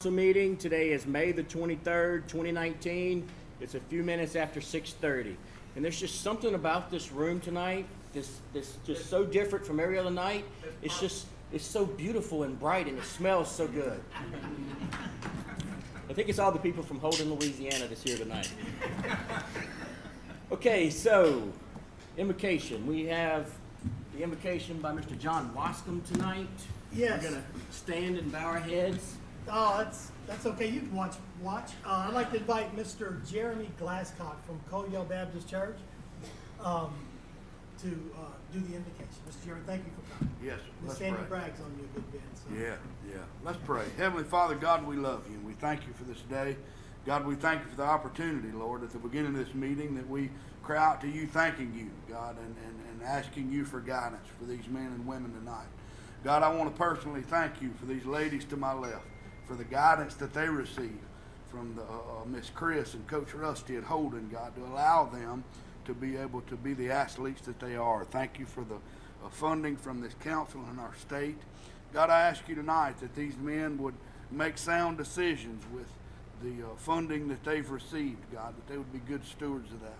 council meeting. Today is May the 23rd, 2019. It's a few minutes after 6:30. And there's just something about this room tonight, this just so different from every other night. It's so beautiful and bright, and it smells so good. I think it's all the people from Holden, Louisiana that's here tonight. Okay, so invocation. We have the invocation by Mr. John Wascom tonight. Yes. We're going to stand and bow our heads. Oh, that's okay. You can watch. I'd like to invite Mr. Jeremy Glasscock from Collier Baptist Church to do the invocation. Mr. Jeremy, thank you for coming. Yes, Miss let's Sandy pray. brags on you a good bit. So. Yeah. Let's pray. Heavenly Father, God, we love you, and we thank you for this day. God, we thank you for the opportunity, Lord, at the beginning of this meeting that we cry out to you, thanking you, God, and asking you for guidance for these men and women tonight. God, I want to personally thank you for these ladies to my left, for the guidance that they receive from the Miss Chris and Coach Rusty at Holden, God, to allow them to be able to be the athletes that they are. Thank you for the funding from this council and our state. God, I ask you tonight that these men would make sound decisions with the funding that they've received, God, that they would be good stewards of that.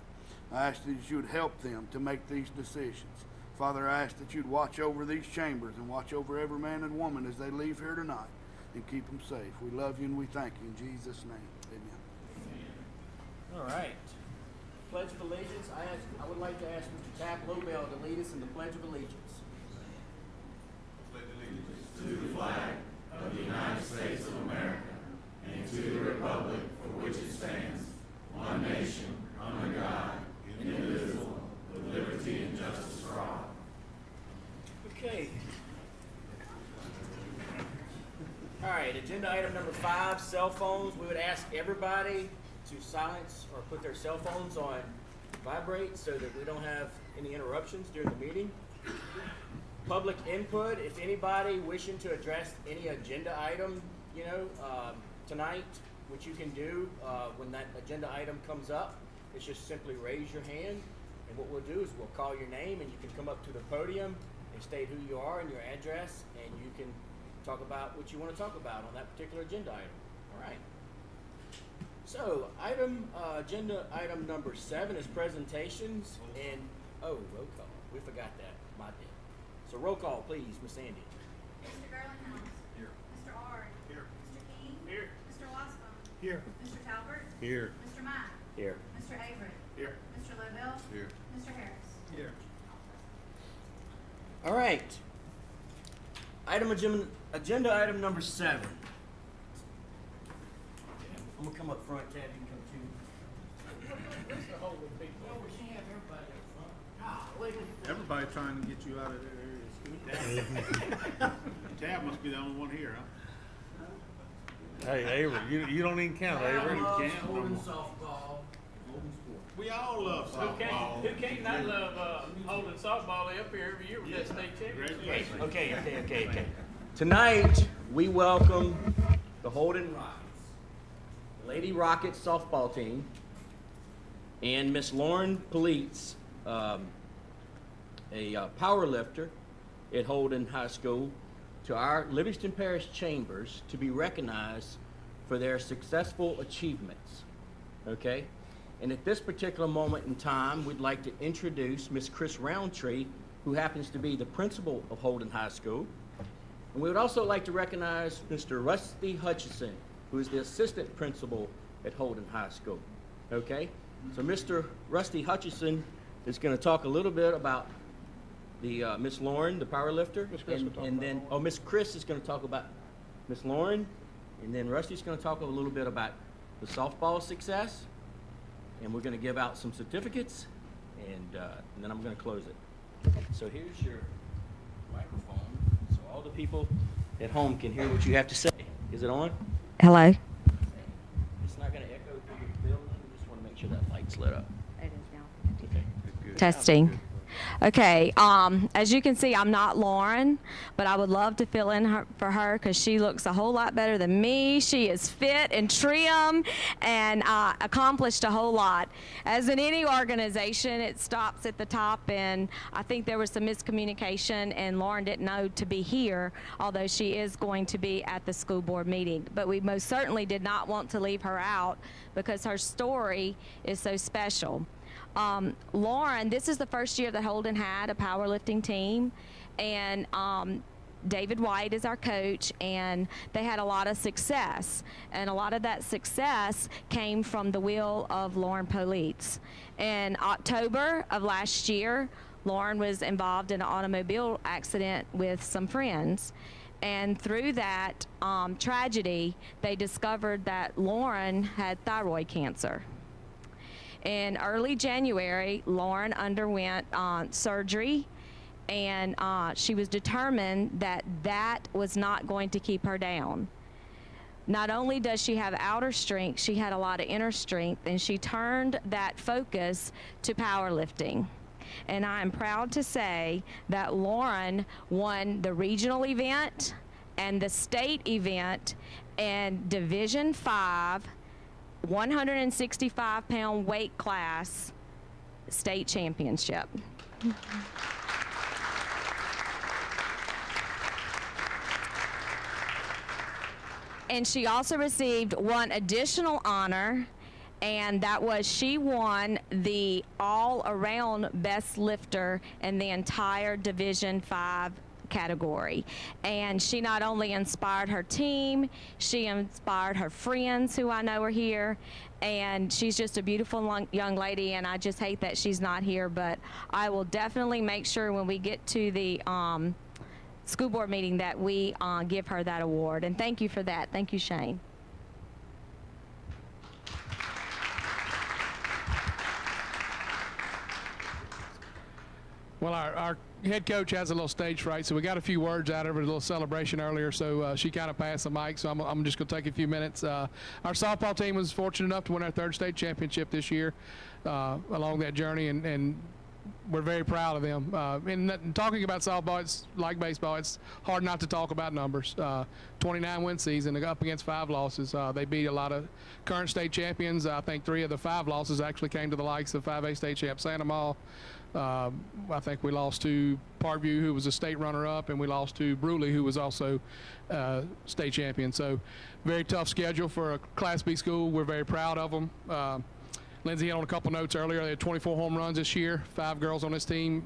I ask that you would help them to make these decisions. Father, I ask that you'd watch over these chambers and watch over every man and woman as they leave here tonight and keep them safe. We love you and we thank you in Jesus' name. Amen. All right. Pledge of Allegiance. I would like to ask Mr. Tapp Lobel to lead us in the Pledge of Allegiance. Pledge allegiance to the flag of the United States of America and to the republic for which it stands, one nation, under God, indivisible, with liberty and justice for all. Okay. All right, agenda item number 5, cell phones. We would ask everybody to silence or put their cell phones on vibrate so that we don't have any interruptions during the meeting. Public input, if anybody wishing to address any agenda item, tonight, which you can do when that agenda item comes up, is just simply raise your hand, and what we'll do is we'll call your name, and you can come up to the podium and state who you are and your address, and you can talk about what you want to talk about on that particular agenda item. All right. So, agenda item number 7 is presentations, and roll call. We forgot that. My bad. So roll call, please, Miss Sandy. Mr. Garlandhouse. Here. Mr. Ard. Here. Mr. King. Here. Mr. Wascom. Here. Mr. Talbert. Here. Mr. Mack. Here. Mr. Avery. Here. Mr. Lobel. Here. Mr. Harris. Here. All right. Agenda item number 7. I'm gonna come up front, Tab. You can come too. What's the whole big? Well, we can't have everybody up front. Everybody trying to get you out of their area. Tab must be the only one here, huh? Hey, Avery, you don't even count, Avery. Holding can't. softball, holding sport. We all love softball. Who can't not love holding softball up here every year with that state championship? Congratulations. Okay. Tonight, we welcome the Holden Rockets, the Lady Rockets softball team, and Miss Lauren Politz, a power lifter at Holden High School, to our Livingston Parish Chambers to be recognized for their successful achievements. Okay? And at this particular moment in time, we'd like to introduce Miss Chris Roundtree, who happens to be the principal of Holden High School. And we would also like to recognize Mr. Rusty Hutchison, who is the assistant principal at Holden High School. Okay? So Mr. Rusty Hutchison is going to talk a little bit about the Miss Lauren, the power lifter, and then Miss Chris is going to talk about Miss Lauren, and then Rusty's going to talk a little bit about the softball success, and we're going to give out some certificates, and then I'm going to close it. So here's your microphone, so all the people at home can hear what you have to say. Is it on? Hello. It's not going to echo through the building. We just want to make sure that light's lit up. It is now. Okay. Testing. Okay, as you can see, I'm not Lauren, but I would love to fill in for her because she looks a whole lot better than me. She is fit and trim and accomplished a whole lot. As in any organization, it stops at the top, and I think there was some miscommunication, and Lauren didn't know to be here, although she is going to be at the school board meeting. But we most certainly did not want to leave her out because her story is so special. Lauren, this is the first year that Holden had a powerlifting team, and David White is our coach, and they had a lot of success, and a lot of that success came from the will of Lauren Politz. In October of last year, Lauren was involved in an automobile accident with some friends, and through that tragedy, they discovered that Lauren had thyroid cancer. In early January, Lauren underwent surgery, and she was determined that that was not going to keep her down. Not only does she have outer strength, she had a lot of inner strength, and she turned that focus to powerlifting. And I am proud to say that Lauren won the regional event and the state event and Division 5 165-pound weight class state championship. And she also received one additional honor, and that was she won the all-around best lifter in the entire Division 5 category. And she not only inspired her team, she inspired her friends who I know are here, and she's just a beautiful young lady, and I just hate that she's not here, but I will definitely make sure when we get to the school board meeting that we give her that award. And thank you for that. Thank you, Shane. Well, our head coach has a little stage fright, so we got a few words out of her, a little celebration earlier, so she kind of passed the mic, so I'm just going to take a few minutes. Our softball team was fortunate enough to win our third state championship this year along that journey, and we're very proud of them. And talking about softball, it's like baseball. It's hard not to talk about numbers. 29 win season up against 5 losses. They beat a lot of current state champions. I think 3 of the 5 losses actually came to the likes of 5A state champ Santa Maria. I think we lost to Parkview, who was a state runner-up, and we lost to Bruley, who was also state champion. So very tough schedule for a Class B school. We're very proud of them. Lindsay hit on a couple notes earlier. They had 24 home runs this year. 5 girls on this team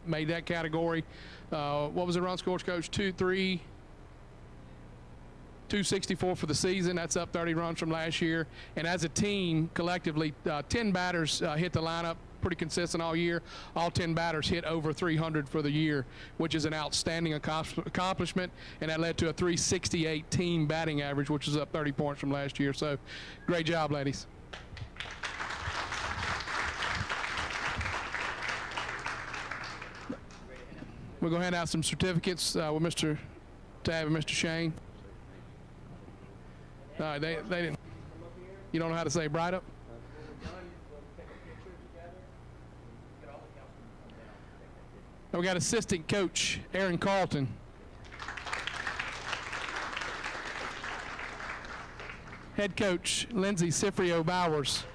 made that category. What was the run scores, Coach? 264 for the season. That's up 30 runs from last year. And as a team, collectively, 10 batters hit the lineup pretty consistent all year. All 10 batters hit over 300 for the year, which is an outstanding accomplishment, and that led to a 368 team batting average, which is up 30 points from last year. So great job, ladies. We're going to hand out some certificates with Mr. Tab and Mr. Shane. All right, they didn't. You don't know how to say bright up? We got assistant coach Aaron Carlton. Head coach Lindsay Cifrio Bowers.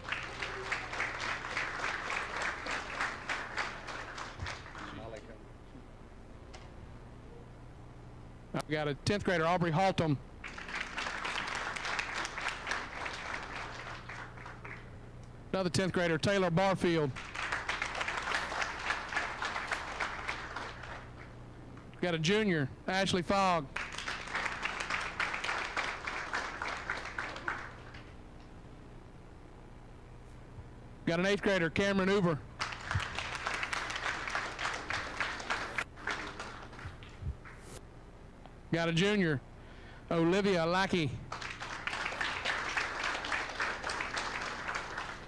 I've got a 10th grader Aubrey Haltom. Another 10th grader Taylor Barfield. Got a junior, Ashley Fogg. Got an 8th grader, Cameron Uber. Got a junior, Olivia Lackey.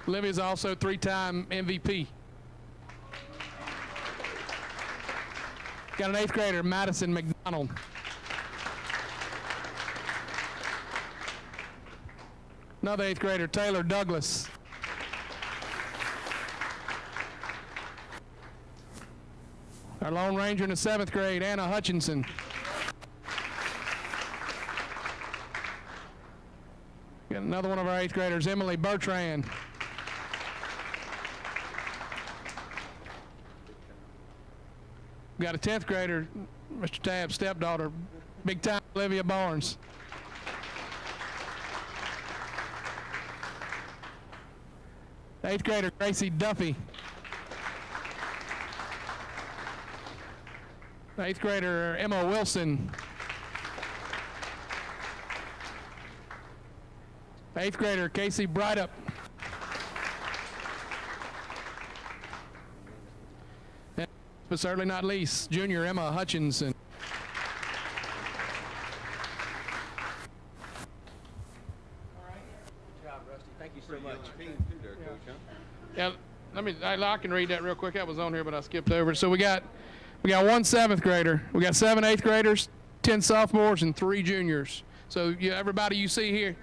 Olivia's also 3-time MVP. Got an 8th grader, Madison McDonald. Another 8th grader, Taylor Douglas. Our Lone Ranger in the 7th grade, Anna Hutchinson. Got another one of our 8th graders, Emily Bertrand. We got a 10th grader, Mr. Tabb's stepdaughter, big time Olivia Barnes. Eighth grader, Gracie Duffy. 8th grader, Emma Wilson. 8th grader, Casey Brightup. And, but certainly not least, junior Emma Hutchinson. Good job, Rusty. Thank you so much. Yeah, I can read that real quick. That was on here, but I skipped over it. So we got one 7th grader. We got 7 8th graders, 10 sophomores, and 3 juniors. So everybody you see here,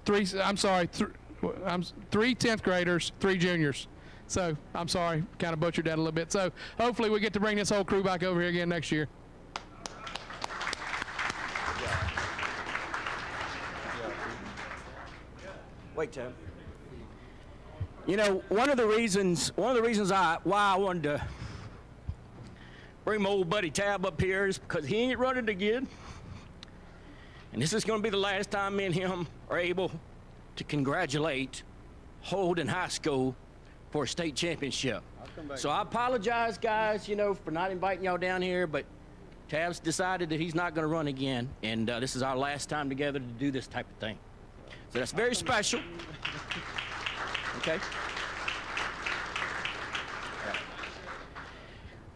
3 10th graders, 3 juniors. So I'm sorry, kind of butchered that a little bit. So hopefully we get to bring this whole crew back over here again next year. Wait, Tim. You know, one of the reasons why I wanted to bring my old buddy Tab up here is because he ain't running again. And this is going to be the last time me and him are able to congratulate Holden High School for a state championship. So I apologize, guys, for not inviting y'all down here, but Tab's decided that he's not going to run again, and this is our last time together to do this type of thing. So that's very special. Okay.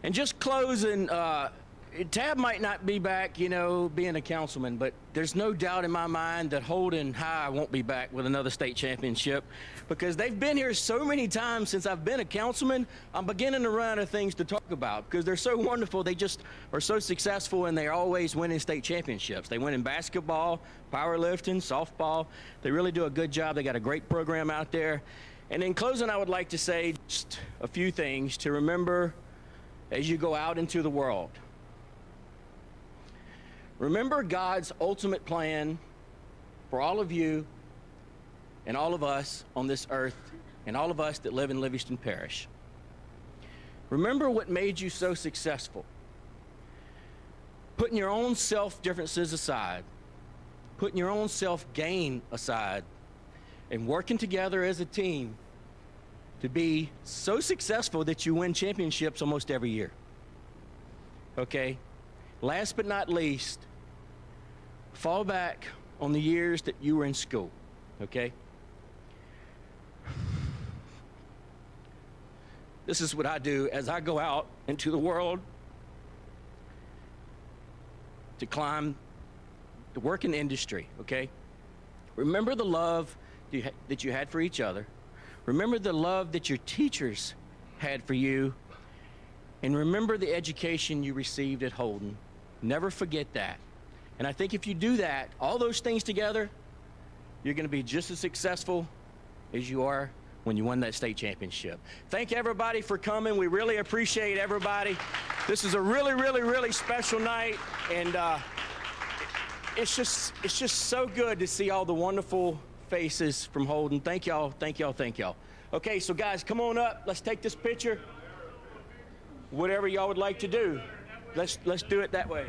And just closing, Tab might not be back, being a councilman, but there's no doubt in my mind that Holden High won't be back with another state championship because they've been here so many times since I've been a councilman. I'm beginning to run out of things to talk about because they're so wonderful. They just are so successful and they're always winning state championships. They win in basketball, powerlifting, softball. They really do a good job. They got a great program out there. And in closing, I would like to say just a few things to remember as you go out into the world. Remember God's ultimate plan for all of you and all of us on this earth and all of us that live in Livingston Parish. Remember what made you so successful. Putting your own self-differences aside, putting your own self-gain aside, and working together as a team to be so successful that you win championships almost every year. Okay? Last but not least, fall back on the years that you were in school, okay? This is what I do as I go out into the world to climb the working industry, okay? Remember the love that you had for each other. Remember the love that your teachers had for you. And remember the education you received at Holden. Never forget that. And I think if you do that, all those things together, you're going to be just as successful as you are when you won that state championship. Thank everybody for coming. We really appreciate everybody. This is a really, really, really special night. And it's just so good to see all the wonderful faces from Holden. Thank y'all, thank y'all, thank y'all. Okay, so guys, come on up. Let's take this picture. Whatever y'all would like to do, let's do it that way.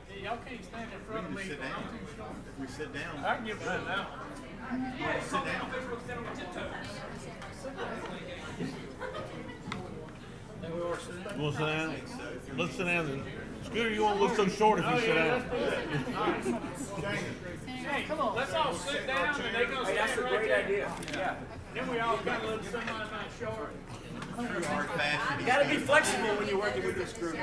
Hey, y'all can't stand in front of me. Sit down. If we sit down. I can get behind now. Sit down. You want to sit down? Let's sit down. Then. Scooter, you won't look so short if you sit down. Hey, come on. Let's all sit down and they gonna stand That's a right great there. idea. Yeah. Then we all got a little semi-nice short. You gotta be flexible when you're working with this group.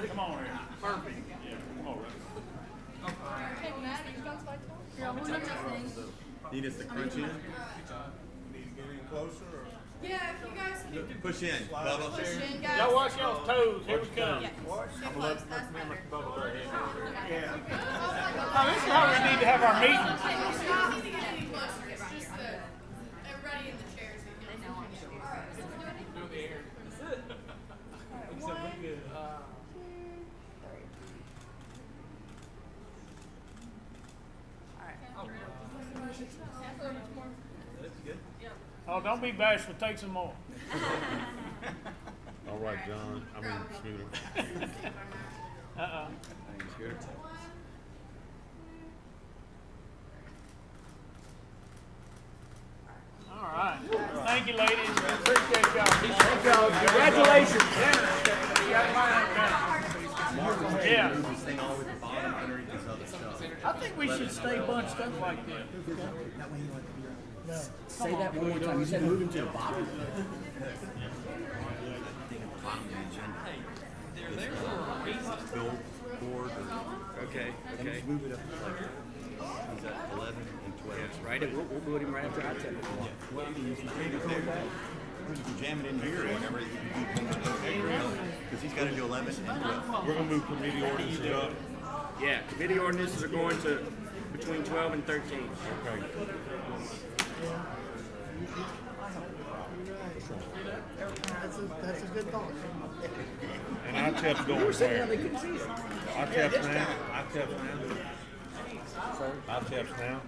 Come on here. Perfect. Yeah, come on, Need us to crunch in? Need to get in closer or? Yeah, if you guys can Push in, Bubba. push in, guys. Y'all watch y'all's toes. Here we come. Yeah, get close, that's better. Now, this is how we need to have our meetings. It's just that everybody in the chairs. They know I'm sure. Do the air. Oh, don't be bashful. Take some more. All right, John. I mean, Scooter. All right. Thank you, ladies. Appreciate y'all. Thank y'all. Congratulations. Yeah. I think we should stay bunched up like this. Say that one more time. You said moving to the bottom. Bill Ford. Okay. And just move it up to like, he's at 11 and 12. Yes, right. We'll put him right after I tell him. Well, I mean, if you can jam it in here or whatever, you can do because he's got to do 11 and 12. We're gonna move committee ordinances up. Yeah, committee ordinances are going to between 12 and 13. Okay. That's a good thought. And our tap's going where? Our tap's now? Our tap's now? Our tap's now?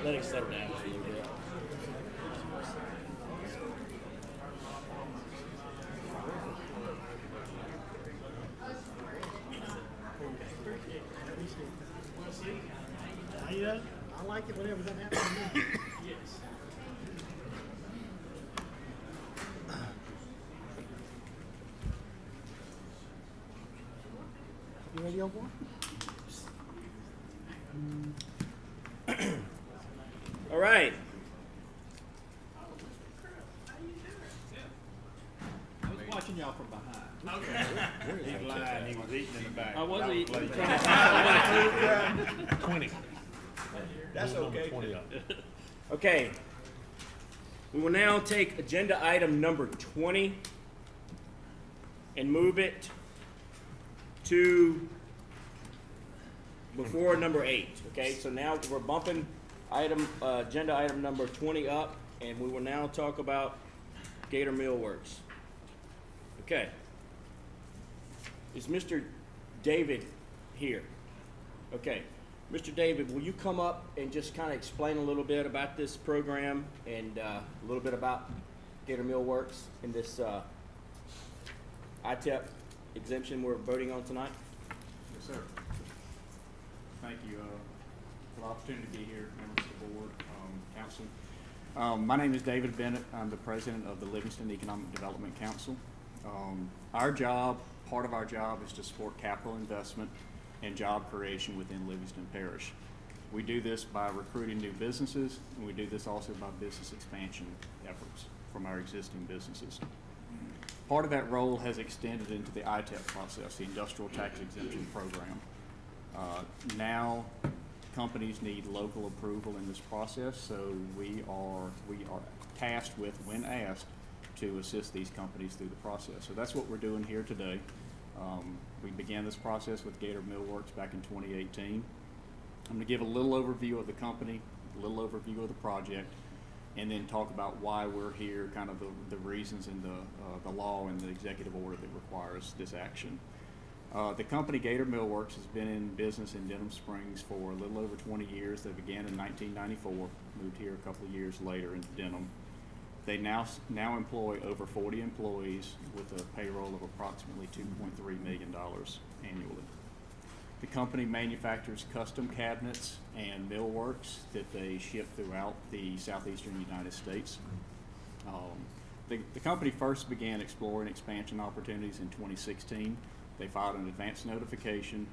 Let it settle down a little bit. I like it whenever that happens to me. You ready, old boy? All right. I was watching y'all from behind. He's lying, he was eating in the back. I was eating. 20. That's Move number okay. 20 up. Okay. We will now take agenda item number 20 and move it to before number 8. Okay, so now we're bumping agenda item number 20 up, and we will now talk about Gator Mill Works. Okay. Is Mr. David here? Okay. Mr. David, will you come up and just kind of explain a little bit about this program and a little bit about Gator Mill Works and this ITEP exemption we're voting on tonight? Yes, sir. Thank you for the opportunity to be here, members of the board, council. My name is David Bennett. I'm the president of the Livingston Economic Development Council. Our job, part of our job, is to support capital investment and job creation within Livingston Parish. We do this by recruiting new businesses, and we do this also by business expansion efforts from our existing businesses. Part of that role has extended into the ITEP process, the Industrial Tax Exemption Program. Now, companies need local approval in this process, so we are tasked with, when asked, to assist these companies through the process. So that's what we're doing here today. We began this process with Gator Mill Works back in 2018. I'm going to give a little overview of the company, a little overview of the project, and then talk about why we're here, kind of the reasons in the law and the executive order that requires this action. The company Gator Mill Works has been in business in Denham Springs for a little over 20 years. They began in 1994, moved here a couple of years later into Denham. They now employ over 40 employees with a payroll of approximately $2.3 million annually. The company manufactures custom cabinets and millworks that they ship throughout the southeastern United States. The company first began exploring expansion opportunities in 2016. They filed an advance notification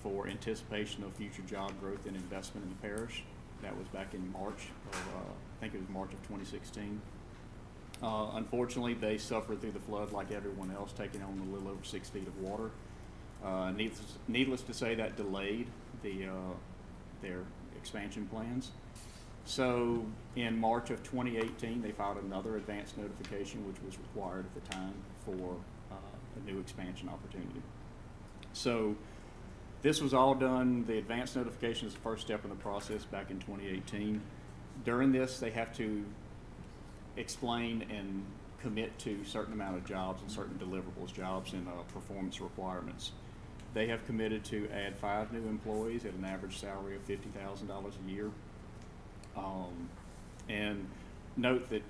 for anticipation of future job growth and investment in the parish. That was back in March of, I think it was March of 2016. Unfortunately, they suffered through the flood like everyone else, taking on a little over 6 feet of water. Needless to say, that delayed their expansion plans. So in March of 2018, they filed another advance notification, which was required at the time for a new expansion opportunity. So this was all done, the advance notification is the first step in the process back in 2018. During this, they have to explain and commit to a certain amount of jobs and certain deliverables, jobs and performance requirements. They have committed to add 5 new employees at an average salary of $50,000 a year. And note that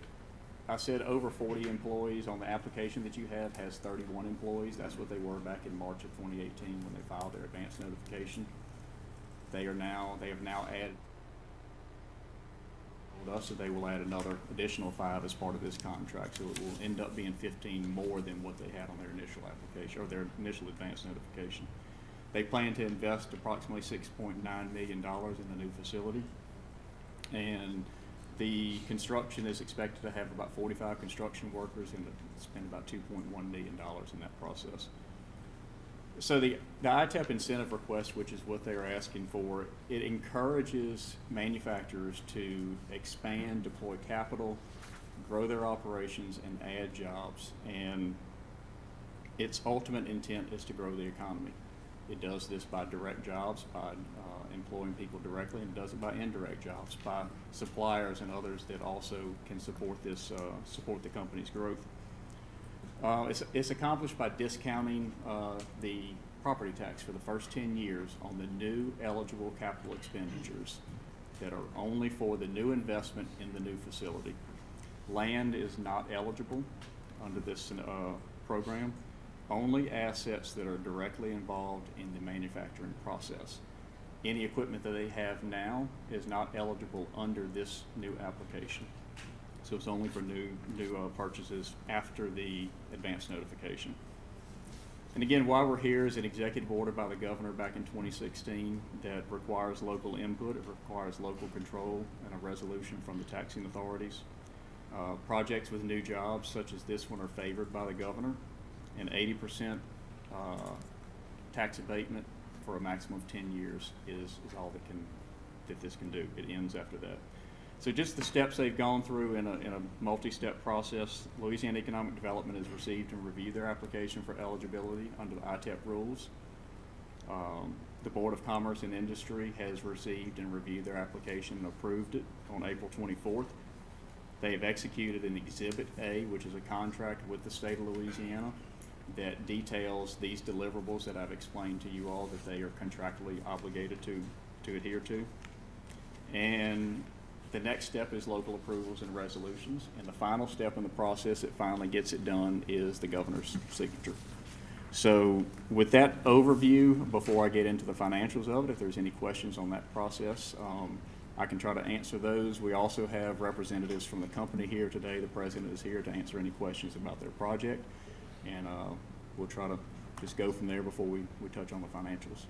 I said over 40 employees on the application that you have has 31 employees. That's what they were back in March of 2018 when they filed their advance notification. They have now added us, so they will add another additional 5 as part of this contract. So it will end up being 15 more than what they had on their initial application or their initial advance notification. They plan to invest approximately $6.9 million in the new facility. And the construction is expected to have about 45 construction workers and spend about $2.1 million in that process. So the ITEP incentive request, which is what they're asking for, it encourages manufacturers to expand, deploy capital, grow their operations, and add jobs. And its ultimate intent is to grow the economy. It does this by direct jobs, by employing people directly, and it does it by indirect jobs, by suppliers and others that also can support this, support the company's growth. It's accomplished by discounting the property tax for the first 10 years on the new eligible capital expenditures that are only for the new investment in the new facility. Land is not eligible under this program. Only assets that are directly involved in the manufacturing process. Any equipment that they have now is not eligible under this new application. So it's only for new purchases after the advance notification. And again, why we're here is an executive order by the governor back in 2016 that requires local input, it requires local control, and a resolution from the taxing authorities. Projects with new jobs such as this one are favored by the governor, and 80% tax abatement for a maximum of 10 years is all that this can do. It ends after that. So just the steps they've gone through in a multi-step process. Louisiana Economic Development has received and reviewed their application for eligibility under the ITEP rules. The Board of Commerce and Industry has received and reviewed their application and approved it on April 24th. They have executed an Exhibit A, which is a contract with the state of Louisiana that details these deliverables that I've explained to you all that they are contractually obligated to adhere to. And the next step is local approvals and resolutions. And the final step in the process that finally gets it done is the governor's signature. So with that overview, before I get into the financials of it, if there's any questions on that process, I can try to answer those. We also have representatives from the company here today. The president is here to answer any questions about their project. And we'll try to just go from there before we touch on the financials.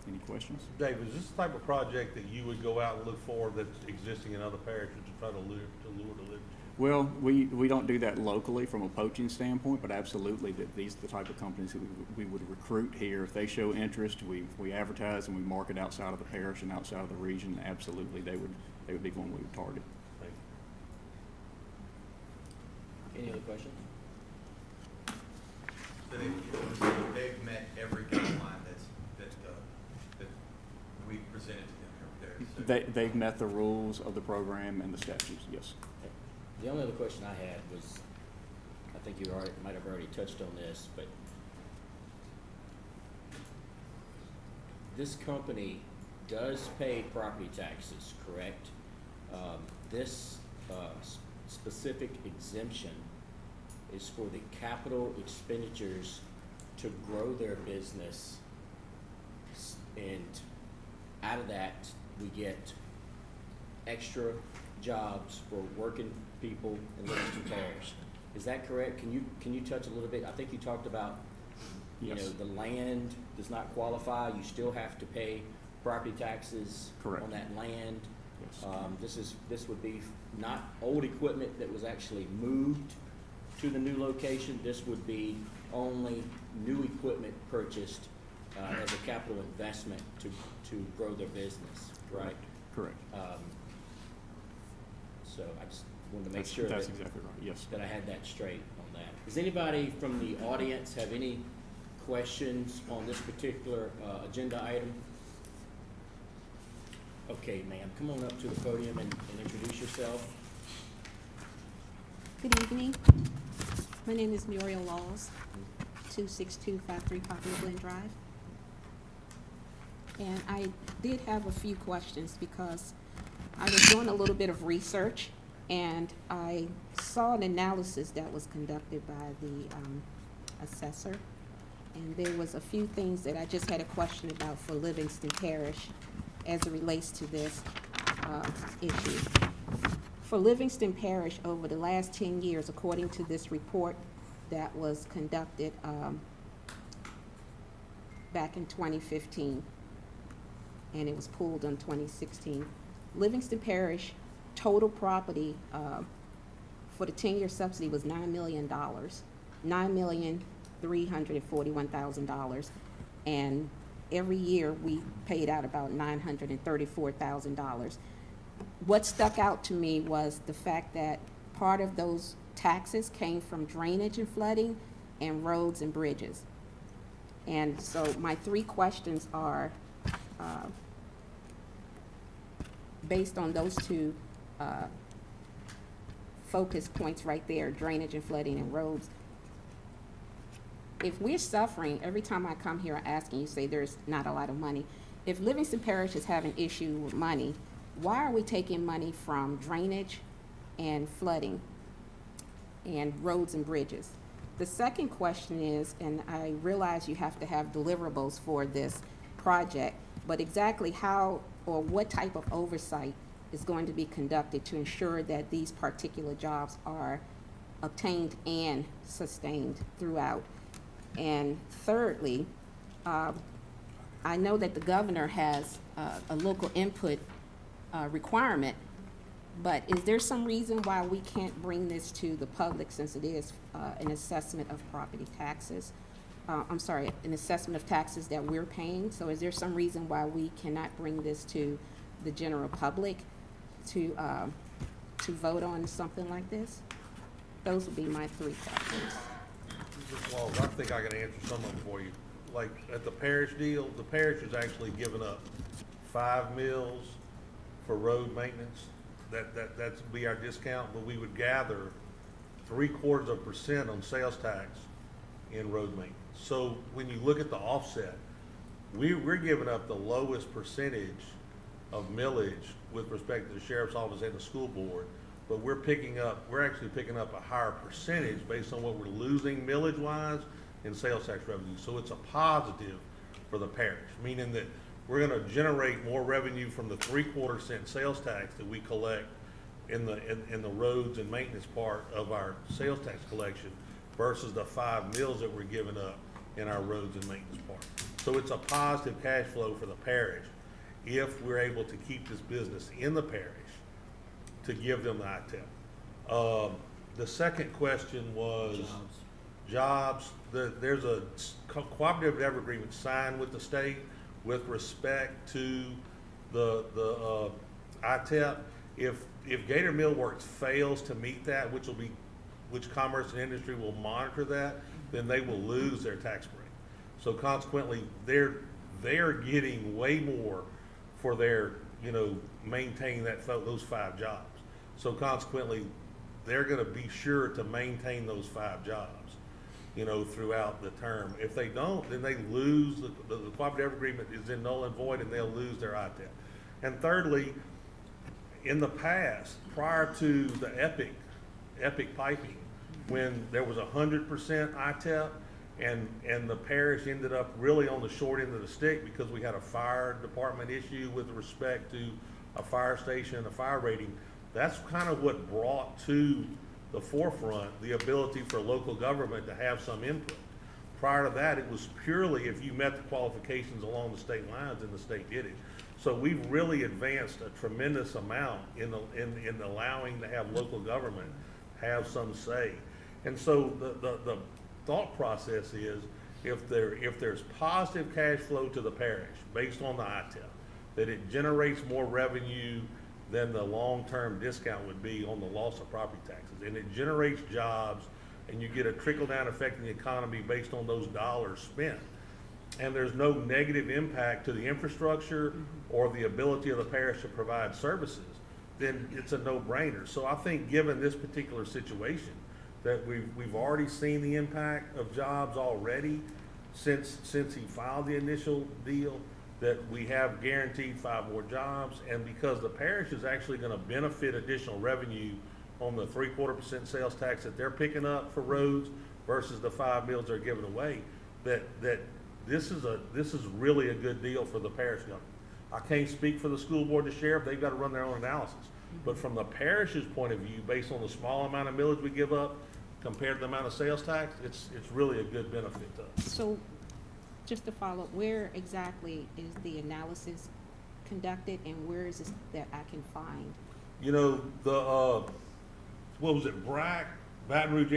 Any questions? Dave, is this the type of project that you would go out and look for that's existing in other parishes to try to lure delivery? Well, we don't do that locally from a poaching standpoint, but absolutely these are the type of companies that we would recruit here. If they show interest, we advertise and we market outside of the parish and outside of the region. Absolutely, they would be one we would target. Thank you. Any other questions? So they've met every guideline that we presented to them there. So They've met the rules of the program and the statutes, yes. Okay. The only other question I had was, I think you might have already touched on this, but this company does pay property taxes, correct? This specific exemption is for the capital expenditures to grow their business, and out of that we get extra jobs for working people in Livingston Parish. Is that correct? Can you touch a little bit? I think you talked about, Yes. the land does not qualify. You still have to pay property taxes Correct. on that land. Yes. This would be not old equipment that was actually moved to the new location. This would be only new equipment purchased as a capital investment to grow their business, right? Correct. So I just wanted to make sure That's that, exactly right, yes. that I had that straight on that. Does anybody from the audience have any questions on this particular agenda item? Okay, ma'am, come on up to the podium and introduce yourself. Good evening. My name is Muriel Laws, 26253 Popular Glen Drive. And I did have a few questions because I was doing a little bit of research and I saw an analysis that was conducted by the assessor. And there was a few things that I just had a question about for Livingston Parish as it relates to this issue. For Livingston Parish, over the last 10 years, according to this report that was conducted back in 2015, and it was pulled in 2016, Livingston Parish total property for the 10-year subsidy was $9 million, $9,341,000, and every year we paid out about $934,000. What stuck out to me was the fact that part of those taxes came from drainage and flooding and roads and bridges. And so my three questions are, based on those two focus points right there, drainage and flooding and roads. If we're suffering, every time I come here asking, you say there's not a lot of money. If Livingston Parish is having issue with money, why are we taking money from drainage and flooding and roads and bridges? The second question is, and I realize you have to have deliverables for this project, but exactly how or what type of oversight is going to be conducted to ensure that these particular jobs are obtained and sustained throughout? And thirdly, I know that the governor has a local input requirement, but is there some reason why we can't bring this to the public since it is an assessment of property taxes? I'm sorry, an assessment of taxes that we're paying. So is there some reason why we cannot bring this to the general public to vote on something like this? Those would be my three questions. Mr. Walls, I think I can answer some of them for you. Like at the parish deal, the parish is actually giving up 5 mills for road maintenance. That's be our discount, but we would gather 0.75% on sales tax in road maintenance. So when you look at the offset, we're giving up the lowest percentage of millage with respect to the sheriff's office and the school board, but we're actually picking up a higher percentage based on what we're losing millage wise in sales tax revenue. So it's a positive for the parish, meaning that we're going to generate more revenue from the 3/4 cent sales tax that we collect in the roads and maintenance part of our sales tax collection versus the 5 mills that we're giving up in our roads and maintenance part. So it's a positive cash flow for the parish if we're able to keep this business in the parish to give them the ITEP. The second question was jobs. There's a cooperative endeavor agreement signed with the state with respect to the ITEP. If Gator Millworks fails to meet that, which Commerce and Industry will monitor that, then they will lose their tax break. So consequently, they're getting way more for their, maintaining those 5 jobs. So consequently, they're going to be sure to maintain those 5 jobs, throughout the term. If they don't, then they lose, the cooperative agreement is in null and void and they'll lose their ITEP. And thirdly, in the past, prior to the Epic piping, when there was 100% ITEP and the parish ended up really on the short end of the stick because we had a fire department issue with respect to a fire station and a fire rating, that's kind of what brought to the forefront the ability for local government to have some input. Prior to that, it was purely if you met the qualifications along the state lines and the state did it. So we've really advanced a tremendous amount in allowing to have local government have some say. And so the thought process is if there's positive cash flow to the parish based on the ITEP, that it generates more revenue than the long-term discount would be on the loss of property taxes. And it generates jobs, and you get a trickle-down effect in the economy based on those dollars spent. And there's no negative impact to the infrastructure or the ability of the parish to provide services, then it's a no-brainer. So I think given this particular situation, that we've already seen the impact of jobs already since he filed the initial deal, that we have guaranteed 5 more jobs, and because the parish is actually gonna benefit additional revenue on the 3/4% sales tax that they're picking up for roads versus the 5 mills they're giving away, that this is really a good deal for the parish government. I can't speak for the school board, the sheriff, they've got to run their own analysis. But from the parish's point of view, based on the small amount of millage we give up compared to the amount of sales tax, it's really a good benefit to us. So, just to follow up, where exactly is the analysis conducted, and where is this that I can find? You know, the, what was it, Baton Rouge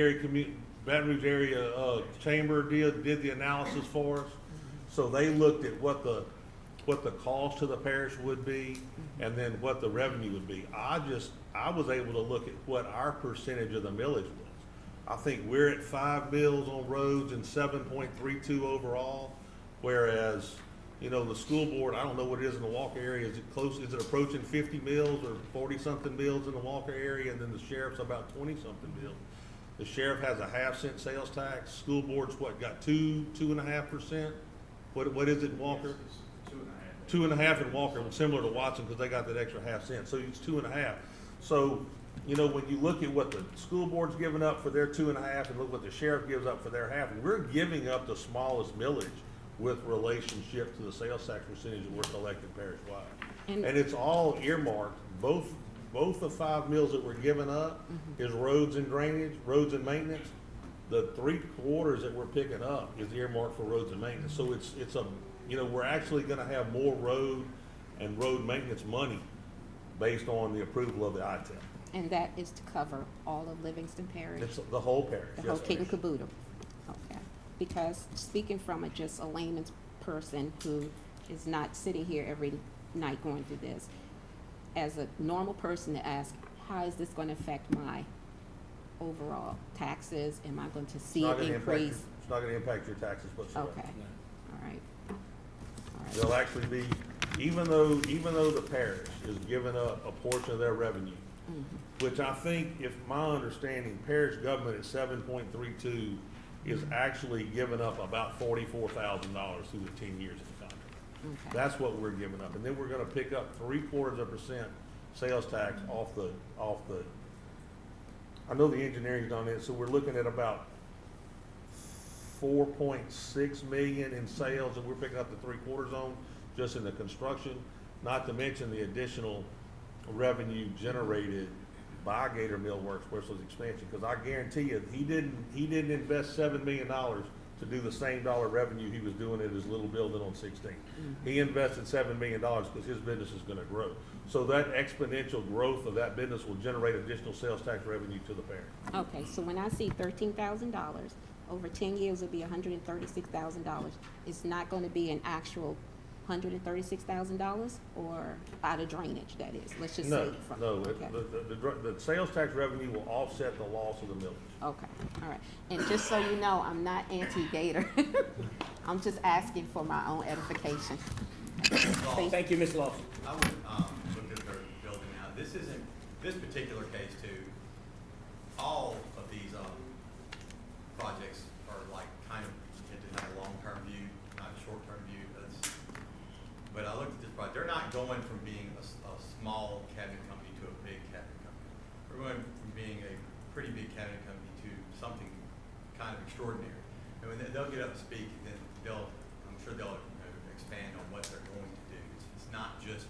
area chamber did the analysis for us. So they looked at what the cost to the parish would be, and then what the revenue would be. I was able to look at what our percentage of the millage was. I think we're at 5 mills on roads and 7.32 overall, whereas, you know, the school board, I don't know what it is in the Walker area. Is it approaching 50 mills or 40-something mills in the Walker area, and then the sheriff's about 20-something mills. The sheriff has a 1/2-cent sales tax. School board's what, got 2.5%? What is it in Walker? 2.5 in Walker, similar to Watson, because they got that extra 1/2 cent. So it's 2.5. So, you know, when you look at what the school board's giving up for their 2.5 and look what the sheriff gives up for their 1/2, we're giving up the smallest millage with relationship to the sales tax percentage that we're collecting parish-wide. And it's all earmarked. Both the 5 mills that we're giving up is roads and drainage, roads and maintenance. The 3/4 that we're picking up is earmarked for roads and maintenance. So it's a, you know, we're actually gonna have more road and road maintenance money based on the approval of the ITEM. And that is to cover all of Livingston Parish? It's the whole parish. The whole yes, kit and ma'am. caboodle? Okay. Because speaking from just a layman's person who is not sitting here every night going through this, as a normal person to ask, how is this gonna affect my overall taxes? Am I going to see it increase? It's not gonna impact your taxes whatsoever. Okay, all right. All right. They'll actually be, even though the parish is giving up a portion of their revenue, which I think, if my understanding, parish government at 7.32 is actually giving up about $44,000 through the 10 years of the contract. Okay. That's what we're giving up, and then we're gonna pick up 3/4% sales tax off the. I know the engineering's done it, so we're looking at about 4.6 million in sales that we're picking up the 3/4 on, just in the construction, not to mention the additional revenue generated by Gator Mill Works Bristol's expansion, because I guarantee you, he didn't invest $7 million to do the same dollar revenue he was doing at his little building on 16. He invested $7 million because his business is gonna grow. So that exponential growth of that business will generate additional sales tax revenue to the parish. Okay, so when I see $13,000, over 10 years it'll be $136,000. It's not gonna be an actual $136,000, or out of drainage, that is? Let's just say. Okay. The sales tax revenue will offset the loss of the millage. Okay, all right. And just so you know, I'm not anti-Gator. I'm just asking for my own edification. Thank you, Ms. Lawson. I would, look at their building now. This particular case too, all of these, projects are like kind of, you have to have a long-term view, not a short-term view. But I looked at this project, they're not going from being a small cabinet company to a big cabinet company. We're going from being a pretty big cabinet company to something kind of extraordinary. And when they'll get up and speak, then I'm sure they'll expand on what they're going to do. It's not just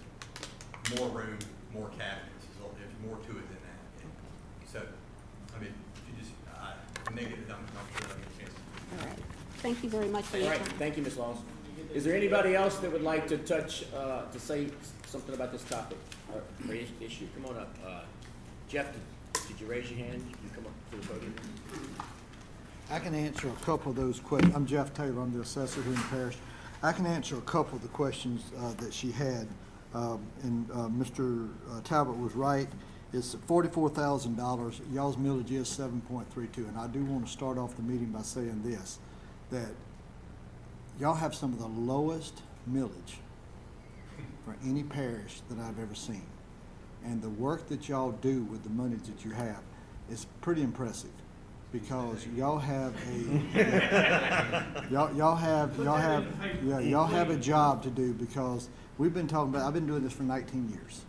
more room, more cabinets. There's more to it than that. And so, I mean, if you just, negative, I'm sure they'll get a chance to do it. All right. Thank you very much for All your right, time. thank you, Ms. Lawson. Is there anybody else that would like to to say something about this topic or issue? Come on up. Jeff, did you raise your hand? You come up to the podium. I can answer a couple of those questions. I'm Jeff Taylor, I'm the assessor here in the parish. I can answer a couple of the questions that she had. Mr. Talbot was right. It's $44,000. Y'all's millage is 7.32. And I do want to start off the meeting by saying this, that y'all have some of the lowest millage for any parish that I've ever seen. And the work that y'all do with the money that you have is pretty impressive, because y'all have a y'all have a job to do, because we've been talking about, I've been doing this for 19 years,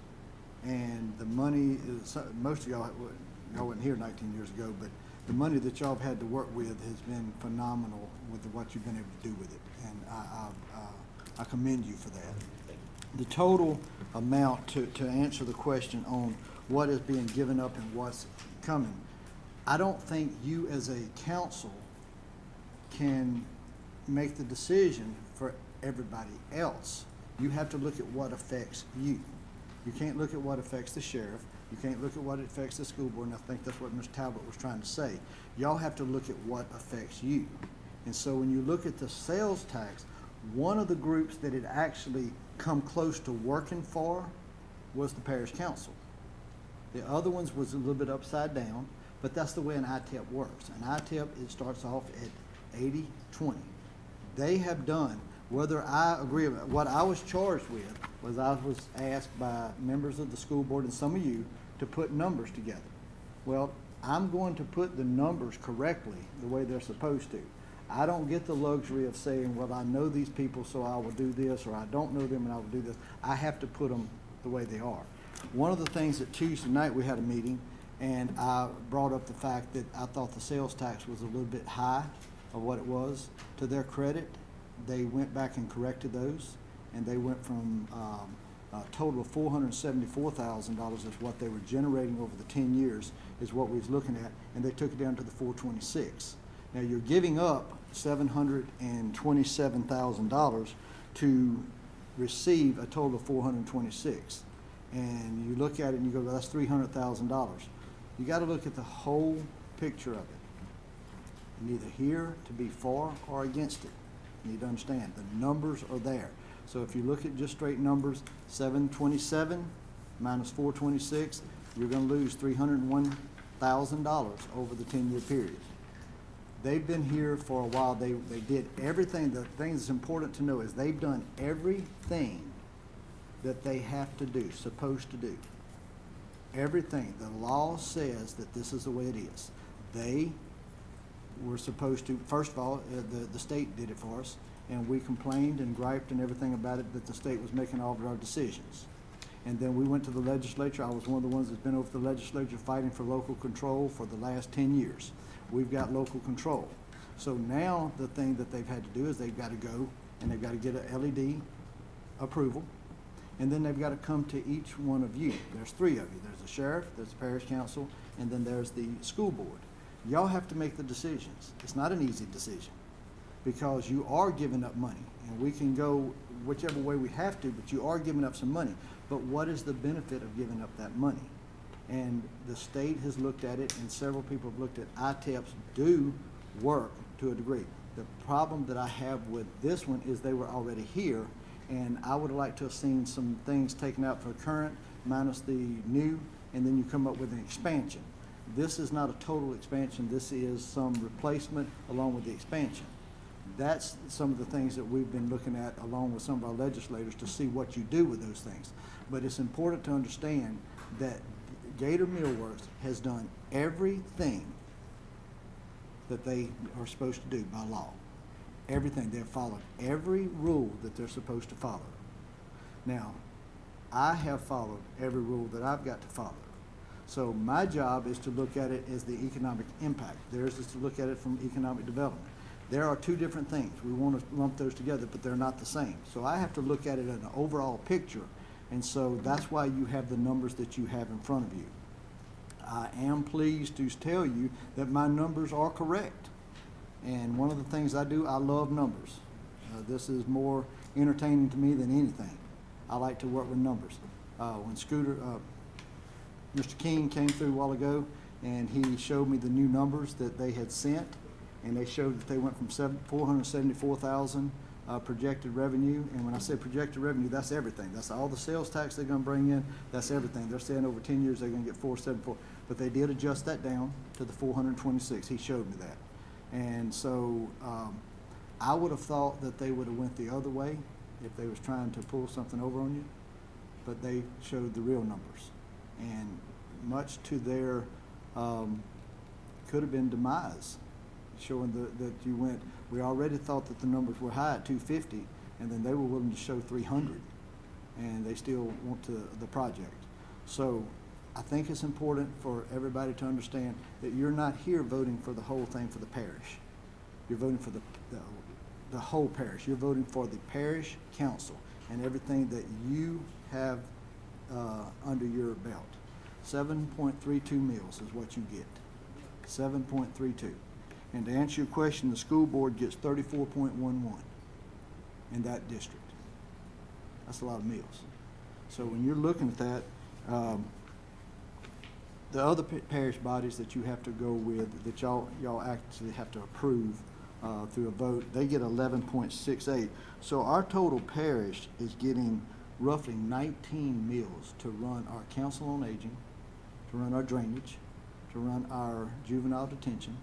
and the money is, most of y'all wasn't here 19 years ago, but the money that y'all have had to work with has been phenomenal with what you've been able to do with it, and I commend you for that. The total amount, to answer the question on what is being given up and what's coming, I don't think you as a council can make the decision for everybody else. You have to look at what affects you. You can't look at what affects the sheriff. You can't look at what affects the school board, and I think that's what Mr. Talbot was trying to say. Y'all have to look at what affects you. And so when you look at the sales tax, one of the groups that had actually come close to working for was the parish council. The other ones was a little bit upside down, but that's the way an ITEP works. An ITEP, it starts off at 80-20. They have done, whether I agree with what I was charged with, was I was asked by members of the school board and some of you to put numbers together. Well, I'm going to put the numbers correctly the way they're supposed to. I don't get the luxury of saying, well, I know these people, so I will do this, or I don't know them and I will do this. I have to put them the way they are. One of the things that Tuesday night we had a meeting, and I brought up the fact that I thought the sales tax was a little bit high of what it was. To their credit, they went back and corrected those, and they went from a total of $474,000 is what they were generating over the 10 years is what we was looking at, and they took it down to the 426. Now you're giving up $727,000 to receive a total of 426. And you look at it and you go, well, that's $300,000. You got to look at the whole picture of it. Neither here to be for or against it. You need to understand the numbers are there. So if you look at just straight numbers, 727 minus 426, you're going to lose $301,000 over the 10-year period. They've been here for a while. They did everything. The thing that's important to know is they've done everything that they have to do, supposed to do. Everything. The law says that this is the way it is. They were supposed to, first of all, the state did it for us, and we complained and griped and everything about it, that the state was making all of our decisions. And then we went to the legislature. I was one of the ones that's been over the legislature fighting for local control for the last 10 years. We've got local control. So now the thing that they've had to do is they've got to go and they've got to get an LED approval, and then they've got to come to each one of you. There's three of you. There's the sheriff, there's the parish council, and then there's the school board. Y'all have to make the decisions. It's not an easy decision because you are giving up money, and we can go whichever way we have to, but you are giving up some money. But what is the benefit of giving up that money? And the state has looked at it, and several people have looked at ITEPs do work to a degree. The problem that I have with this one is they were already here, and I would like to have seen some things taken out for current minus the new, and then you come up with an expansion. This is not a total expansion. This is some replacement along with the expansion. That's some of the things that we've been looking at along with some of our legislators to see what you do with those things. But it's important to understand that Gator Millworks has done everything that they are supposed to do by law. Everything. They've followed every rule that they're supposed to follow. Now, I have followed every rule that I've got to follow. So my job is to look at it as the economic impact. Theirs is to look at it from economic development. There are two different things. We want to lump those together, but they're not the same. So I have to look at it in an overall picture, and so that's why you have the numbers that you have in front of you. I am pleased to tell you that my numbers are correct. And one of the things I do, I love numbers. This is more entertaining to me than anything. I like to work with numbers. When Mr. King came through a while ago, and he showed me the new numbers that they had sent, and they showed that they went from 474,000 projected revenue, and when I say projected revenue, that's everything. That's all the sales tax they're gonna bring in, that's everything. They're saying over 10 years they're gonna get 474, but they did adjust that down to the 426. He showed me that. And so, I would have thought that they would have went the other way if they was trying to pull something over on you, but they showed the real numbers. And much to their, could have been demise, showing that you went, we already thought that the numbers were high at 250, and then they were willing to show 300, and they still want the project. So I think it's important for everybody to understand that you're not here voting for the whole thing for the parish. You're voting for the whole parish. You're voting for the parish council and everything that you have under your belt. 7.32 mills is what you get. 7.32. And to answer your question, the school board gets 34.11 in that district. That's a lot of meals. So when you're looking at that, the other parish bodies that you have to go with, that y'all actually have to approve through a vote, they get 11.68. So our total parish is getting roughly 19 mills to run our council on aging, to run our drainage, to run our juvenile detention,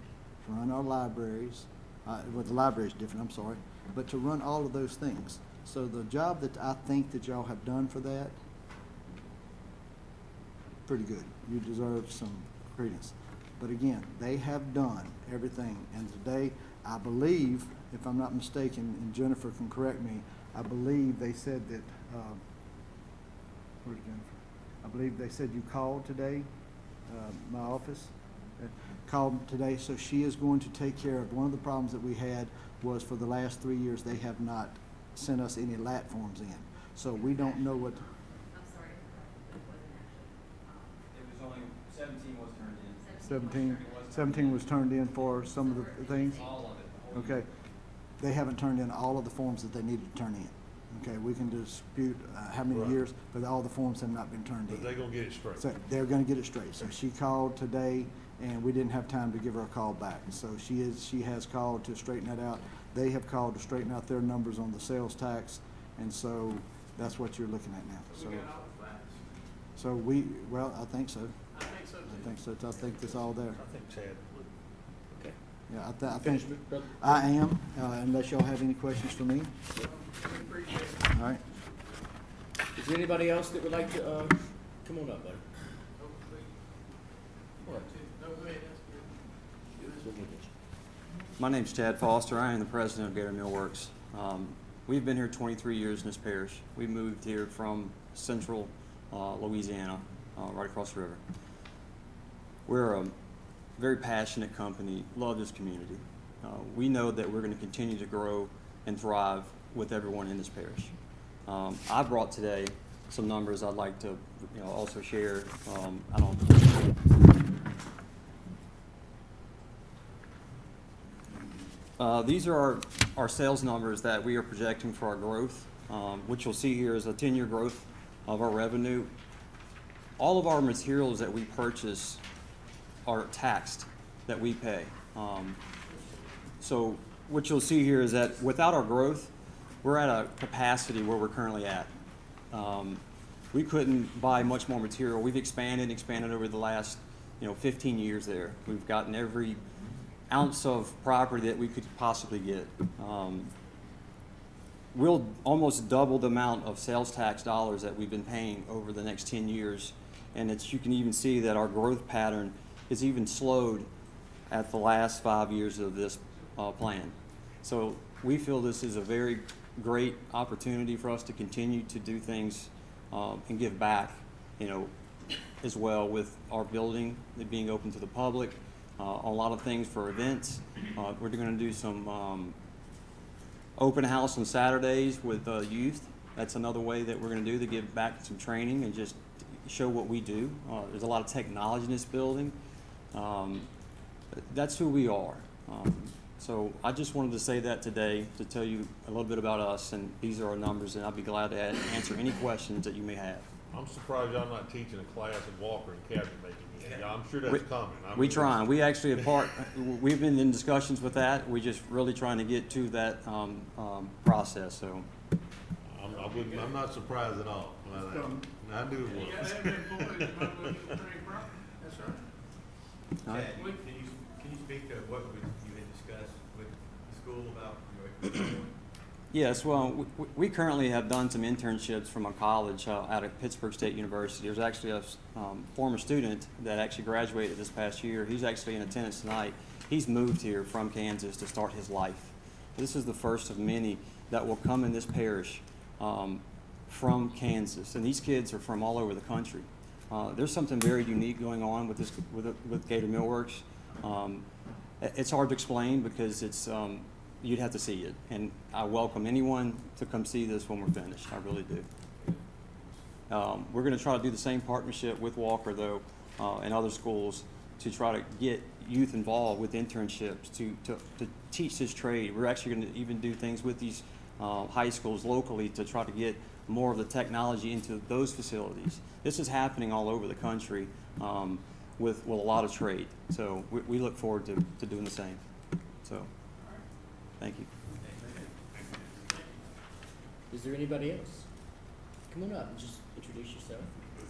to run our libraries. Well, the library is different, I'm sorry, but to run all of those things. So the job that I think that y'all have done for that, pretty good. You deserve some credence. But again, they have done everything. And today, I believe, if I'm not mistaken, and Jennifer can correct me, I believe they said that, where's Jennifer? I believe they said you called today, my office, called today. So she is going to take care of, one of the problems that we had was for the last 3 years, they have not sent us any LAT forms in. So we don't know what. I'm sorry, it wasn't actually, it was only 17 was turned in. 17 was turned in for some of the things? All of it. Okay. They haven't turned in all of the forms that they needed to turn in. Okay, we can dispute how many Right. years, but all the forms have not been turned in. But they're gonna get it straight. So they're gonna get it straight. So she called today, and we didn't have time to give her a call back. So she has called to straighten that out. They have called to straighten out their numbers on the sales tax, and so that's what you're looking at now. So we got all the facts. So well, I think so. I think so too. I think so. I think it's all there. I think Chad would. Okay. Yeah, I think Finish, brother? I am, unless y'all have any questions for me. We appreciate it. All right. Is there anybody else that would like to, come on up, buddy? What? No, go ahead, that's good. My name's Chad Foster. I am the president of Gator Mill Works. We've been here 23 years in this parish. We moved here from central Louisiana, right across the river. We're a very passionate company, love this community. We know that we're going to continue to grow and thrive with everyone in this parish. I brought today some numbers I'd like to also share. These are our sales numbers that we are projecting for our growth. What you'll see here is a 10-year growth of our revenue. All of our materials that we purchase are taxed, that we pay. So what you'll see here is that without our growth, we're at a capacity where we're currently at. We couldn't buy much more material. We've expanded over the last 15 years there. We've gotten every ounce of property that we could possibly get. We'll almost double the amount of sales tax dollars that we've been paying over the next 10 years. And you can even see that our growth pattern is even slowed at the last 5 years of this plan. So we feel this is a very great opportunity for us to continue to do things and give back, as well with our building, it being open to the public, a lot of things for events. We're going to do some open house on Saturdays with youth. That's another way that we're going to do to give back some training and just show what we do. There's a lot of technology in this building. That's who we are. So I just wanted to say that today to tell you a little bit about us, and these are our numbers, and I'll be glad to answer any questions that you may have. I'm surprised y'all not teaching a class in Walker and cabinet making yet. Yeah, I'm sure that's coming. We trying. We actually we've been in discussions with that. We're just really trying to get to that process, so. I'm not surprised at all. I knew it You was. gotta have that boy, you might as well get the thing proper. That's right. All right. Chad, can you speak to what you had discussed with the school about your Yes, well, we currently have done some internships from a college out of Pittsburgh State University. There's actually a former student that actually graduated this past year. He's actually in attendance tonight. He's moved here from Kansas to start his life. This is the first of many that will come in this parish from Kansas, and these kids are from all over the country. There's something very unique going on with this with Gator Millworks. It's hard to explain because it's you'd have to see it, and I welcome anyone to come see this when we're finished. I really do. We're going to try to do the same partnership with Walker, though, and other schools to try to get youth involved with internships to teach this trade. We're actually going to even do things with these high schools locally to try to get more of the technology into those facilities. This is happening all over the country with a lot of trade. So we look forward to doing the same. So. Thank you. Is there anybody else? Come on up and just introduce yourself.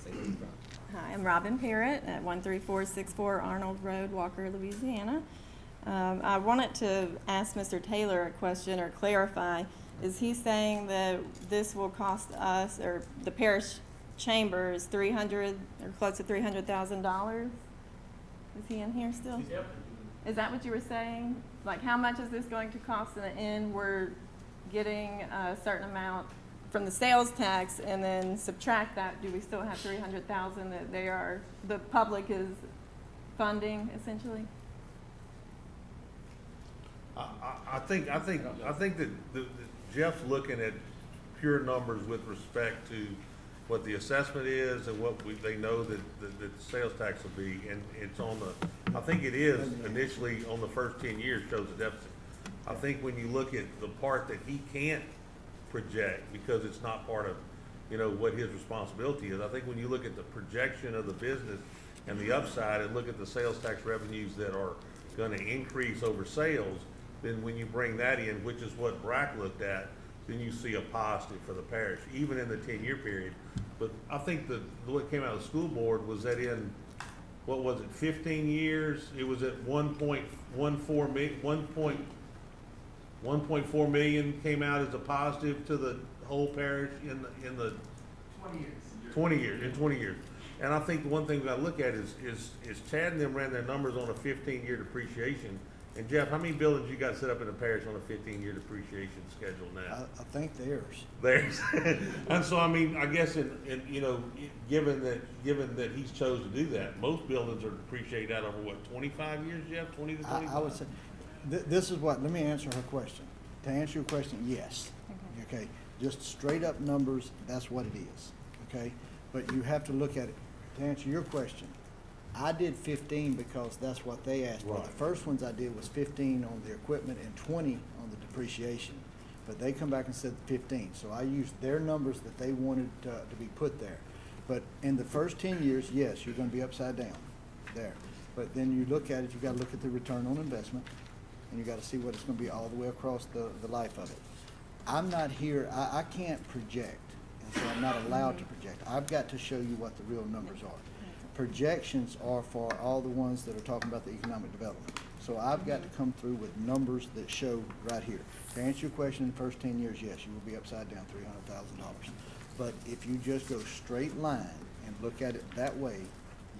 Say where you're from. Hi, I'm Robin Parrott at 13464 Arnold Road, Walker, Louisiana. I wanted to ask Mr. Taylor a question or clarify. Is he saying that this will cost us, or the parish chamber is $300 or close to $300,000? Is he in here still? Yep. Is that what you were saying? Like, how much is this going to cost in the end? We're getting a certain amount from the sales tax, and then subtract that. Do we still have $300,000 that the public is funding essentially? I think that Jeff's looking at pure numbers with respect to what the assessment is and what they know that the sales tax will be, and it's on the, I think it is initially on the first 10 years shows a deficit. I think when you look at the part that he can't project because it's not part of, what his responsibility is, I think when you look at the projection of the business and the upside and look at the sales tax revenues that are gonna increase over sales, then when you bring that in, which is what Brack looked at, then you see a positive for the parish, even in the 10-year period. But I think what came out of the school board was that in, 15 years, it was at 1.4 million came out as a positive to the whole parish in the 20 years. And I think the one thing we gotta look at is Chad and them ran their numbers on a 15-year depreciation. And Jeff, how many buildings you got set up in the parish on a 15-year depreciation schedule now? I think theirs. Theirs. And so, I mean, I guess given that he's chose to do that, most buildings are depreciated out over 25 years, Jeff? 20 to 25? I would say, this is what, let me answer her question. To answer your question, yes. Okay, just straight up numbers, that's what it is, okay? But you have to look at it. To answer your question, I did 15 because that's what they asked for. Right. The first ones I did was 15 on the equipment and 20 on the depreciation. But they come back and said 15. So I used their numbers that they wanted to be put there. But in the first 10 years, yes, you're gonna be upside down there. But then you look at it, you gotta look at the return on investment, and you gotta see what it's gonna be all the way across the life of it. I'm not here, I can't project, and so I'm not allowed to project. I've got to show you what the real numbers are. Projections are for all the ones that are talking about the economic development. So I've got to come through with numbers that show right here. To answer your question, in the first 10 years, yes, you will be upside down $300,000. But if you just go straight line and look at it that way,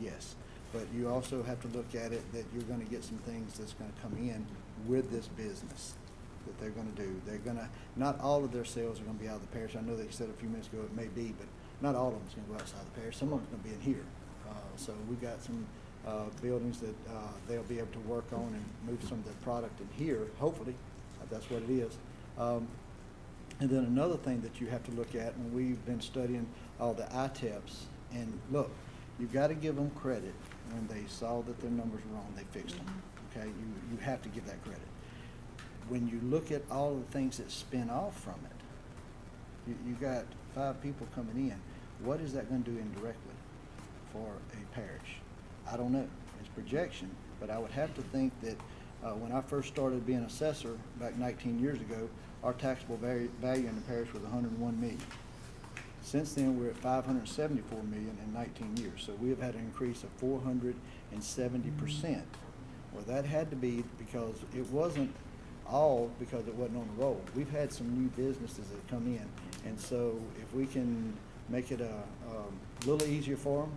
yes. But you also have to look at it that you're going to get some things that's going to come in with this business that they're going to do. They're going to, not all of their sales are going to be out of the parish. I know they said a few minutes ago it may be, but not all of them is going to go outside the parish. Some of them's going to be in here. So we got some buildings that they'll be able to work on and move some of their product in here, hopefully. That's what it is. And then another thing that you have to look at, and we've been studying all the ITEPs, and look, you've got to give them credit. When they saw that their numbers were wrong, they fixed them, okay? You have to give that credit. When you look at all of the things that spin off from it, you got 5 people coming in. What is that gonna do indirectly for a parish? I don't know. It's projection, but I would have to think that when I first started being assessor back 19 years ago, our taxable value in the parish was 101 million. Since then, we're at 574 million in 19 years. So we have had an increase of 470%. Well, that had to be because it wasn't all because it wasn't on the roll. We've had some new businesses that come in. And so if we can make it a little easier for them,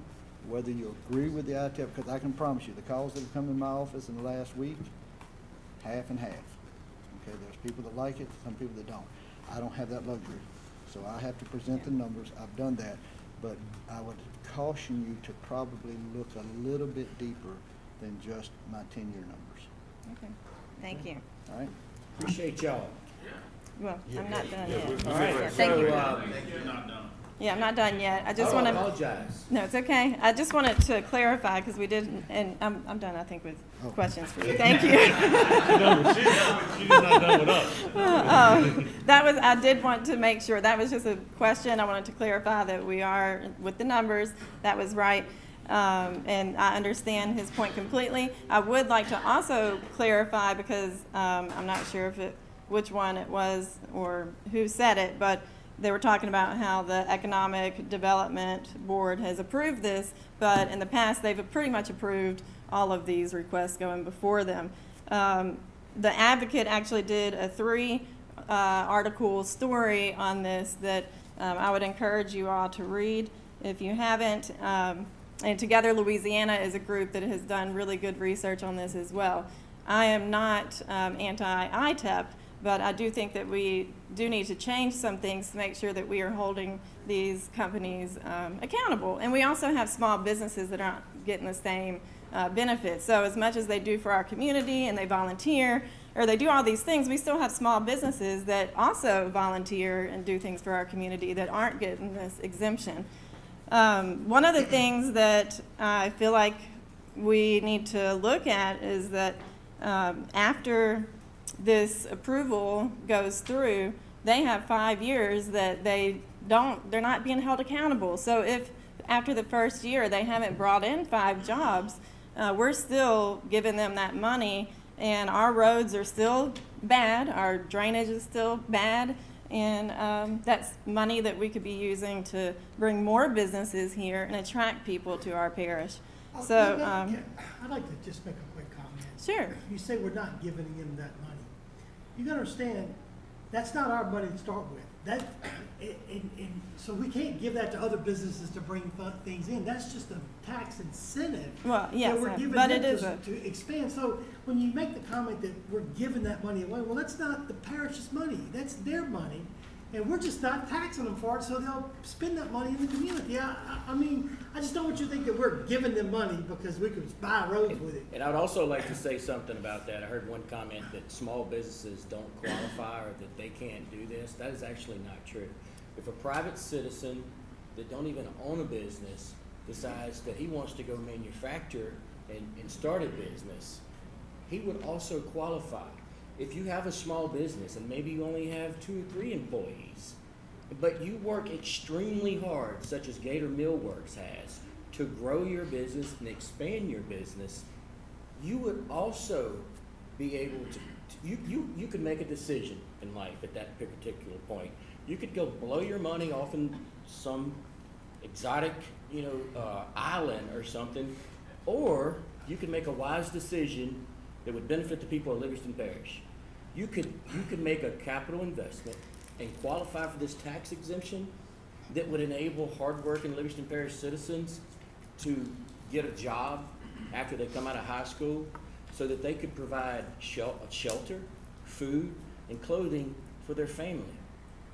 whether you agree with the ITEP, because I can promise you, the calls that have come in my office in the last week, half and half. Okay, there's people that like it, some people that don't. I don't have that luxury. So I have to present the numbers. I've done that. But I would caution you to probably look a little bit deeper than just my 10-year numbers. Okay, thank you. All right? Appreciate y'all. Well, I'm not done Yeah, yet. All right, Yeah, thank you. so, You're not done. Yeah, I'm not done yet. I just I want to. apologize. No, it's okay. I just wanted to clarify because we didn't, and I'm done, I think, with questions for you. Thank you. She's not done with us. That was, I did want to make sure, that was just a question. I wanted to clarify that we are with the numbers. That was right. And I understand his point completely. I would like to also clarify because I'm not sure which one it was or who said it, but they were talking about how the Economic Development Board has approved this, but in the past they've pretty much approved all of these requests going before them. The Advocate actually did a 3-article story on this that I would encourage you all to read if you haven't. And Together Louisiana is a group that has done really good research on this as well. I am not anti-ITEP, but I do think that we do need to change some things to make sure that we are holding these companies accountable. And we also have small businesses that aren't getting the same benefits. So as much as they do for our community and they volunteer, or they do all these things, we still have small businesses that also volunteer and do things for our community that aren't getting this exemption. One of the things that I feel like we need to look at is that after this approval goes through, they have 5 years that they're not being held accountable. So if after the first year they haven't brought in 5 jobs, we're still giving them that money, and our roads are still bad, our drainage is still bad, and that's money that we could be using to bring more businesses here and attract people to our parish. So I'd like to just make a quick comment. Sure. You say we're not giving them that money. You gotta understand, that's not our money to start with. So we can't give that to other businesses to bring things in. That's just a tax incentive. Well, yes, that we're giving but them it is to expand. So when you make the comment that we're giving that money away, well, that's not the parish's money. That's their money. And we're just not taxing them for it, so they'll spend that money in the community. I mean, I just don't want you to think that we're giving them money because we could buy roads with it. And I'd also like to say something about that. I heard one comment that small businesses don't qualify or that they can't do this. That is actually not true. If a private citizen that don't even own a business decides that he wants to go manufacture and start a business, he would also qualify. If you have a small business and maybe you only have 2 or 3 employees, but you work extremely hard, such as Gator Millworks has, to grow your business and expand your business, you would also be able to, you could make a decision in life at that particular point. You could go blow your money off in some exotic, island or something, or you could make a wise decision that would benefit the people of Livingston Parish. You could make a capital investment and qualify for this tax exemption that would enable hardworking Livingston Parish citizens to get a job after they come out of high school so that they could provide shelter, food, and clothing for their family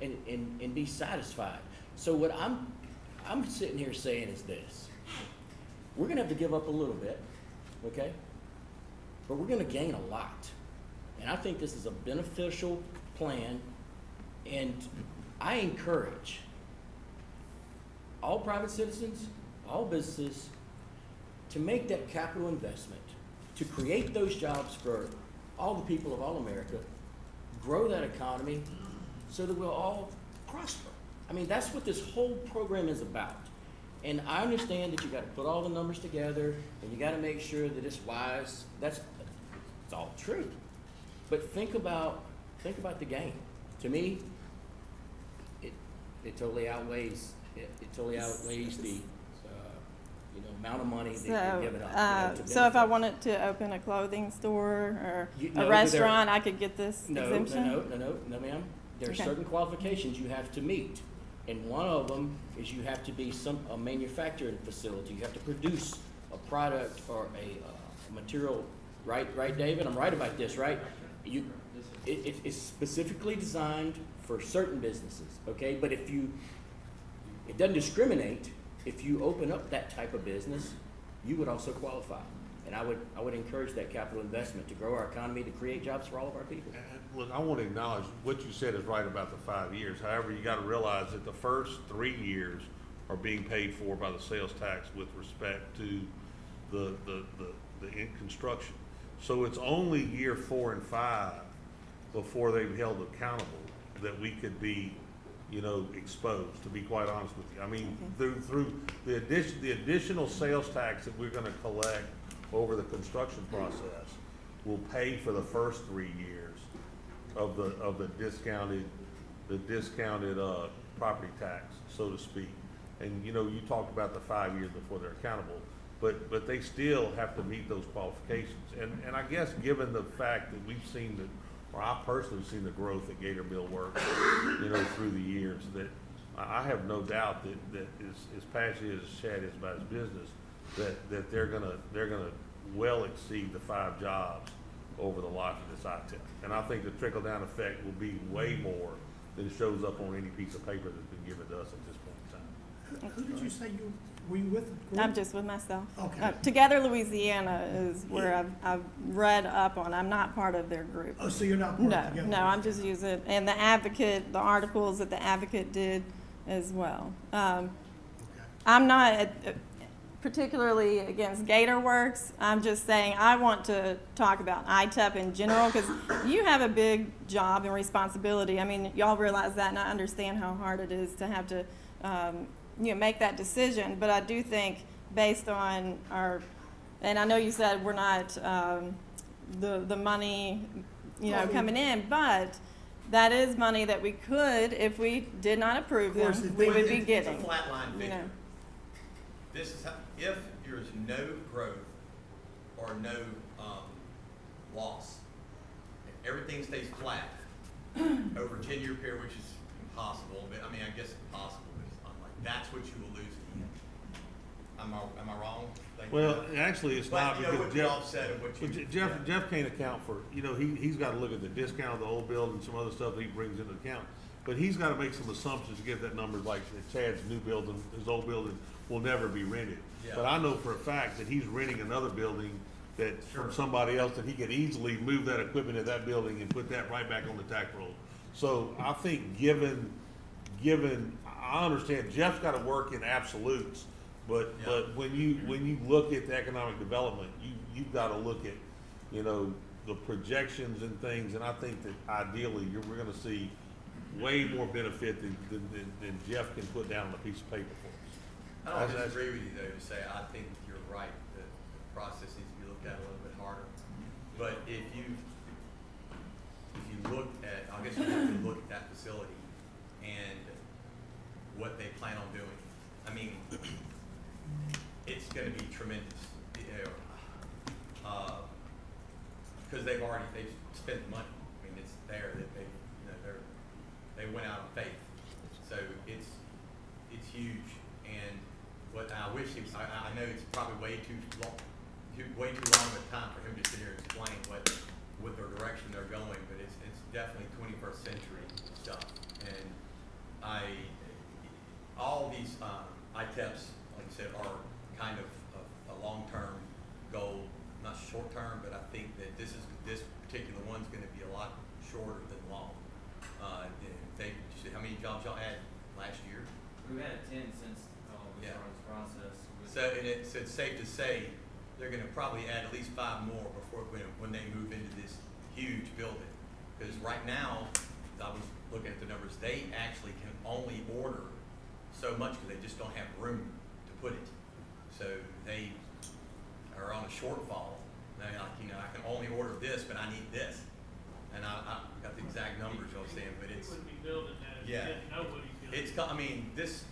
and be satisfied. So what I'm sitting here saying is this. We're gonna have to give up a little bit, okay? But we're gonna gain a lot. And I think this is a beneficial plan, and I encourage all private citizens, all businesses, to make that capital investment, to create those jobs for all the people of all America, grow that economy so that we'll all prosper. I mean, that's what this whole program is about. And I understand that you gotta put all the numbers together, and you gotta make sure that it's wise. It's all true. But think about the gain. To me, it totally outweighs, it totally outweighs the, amount of money that you're giving up. To So if I benefit. wanted to open a clothing store or No, a but restaurant, I could get this No, exemption? no, ma'am. There are Okay. certain qualifications you have to meet. And one of them is you have to be a manufacturing facility. You have to produce a product or a material, right, David? I'm right about this, right? It's specifically designed for certain businesses, okay? But it doesn't discriminate. If you open up that type of business, you would also qualify. And I would encourage that capital investment to grow our economy, to create jobs for all of our people. Look, I want to acknowledge what you said is right about the 5 years. However, you got to realize that the first 3 years are being paid for by the sales tax with respect to the in construction. So it's only year 4 and 5 before they've held accountable that we could be, exposed, to be quite honest with you. I mean, through the additional sales tax that we're going to collect over the construction process will pay for the first 3 years of the discounted property tax, so to speak. And you talked about the 5 years before they're accountable, but they still have to meet those qualifications. And I guess given the fact that we've seen or I personally have seen the growth at Gator Mill Works, through the years, that I have no doubt that as passionate as Chad is about his business, that they're gonna well exceed the 5 jobs over the life of this ITEP. And I think the trickle down effect will be way more than shows up on any piece of paper that's been given to us at this point in time. Who did you say were you with? The group? I'm just with myself. Okay. Together Louisiana is where I've read up on. I'm not part of their group. Oh, so you're not part of Together? No, I'm just using, and the Advocate, the articles that the Advocate did as well. I'm not particularly against Gator Works. I'm just saying I want to talk about ITEP in general because you have a big job and responsibility. I mean, y'all realize that, and I understand how hard it is to have to make that decision. But I do think based on and I know you said we're not the money coming in, but that is money that we could, if we did not approve them, we would be getting. It's a flat line figure. This is how, if there's no growth or no loss, if everything stays flat over a 10-year period, which is impossible, but I mean, I guess impossible, but it's unlikely. That's what you will lose at the end. Am I wrong? Well, actually, it's not, because what the offset of what you, Jeff can't account for, he's got to look at the discount of the old building and some other stuff that he brings into account. But he's got to make some assumptions to get that number, like Chad's new building, his old building will never be rented. Yeah. But I know for a fact that he's renting another building that from somebody else, that he could easily move that equipment at that building and put that right back on the tax roll. So I think given, I understand Jeff's got to work in absolutes, but when you look at the economic development, you've got to look at, the projections and things, and I think that ideally we're going to see way more benefit than Jeff can put down on a piece of paper for us. I don't disagree with you though to say I think you're right that the process needs to be looked at a little bit harder. But if you look at, I guess you have to look at that facility and what they plan on doing. I mean, it's going to be tremendous, because they've spent the money. I mean, it's there that they went out on faith. So it's huge. And what I wish I know it's probably way too long of a time for him to sit here and explain what their direction they're going, but it's definitely 21st century stuff. And all these ITEPs, like I said, are kind of a long-term goal, not short-term, but I think that this particular one's going to be a lot shorter than long. How many jobs y'all had last year? We've had 10 since we started this process. So it's safe to say they're going to probably add at least 5 more before when they move into this huge building. Because right now, I was looking at the numbers, they actually can only order so much because they just don't have room to put it. So they are on a shortfall. They're like, you know, I can only order this, but I need this. And I got the exact numbers I was saying, but it's, He wouldn't be building that if he yeah. didn't know what he's doing. It's, I mean, this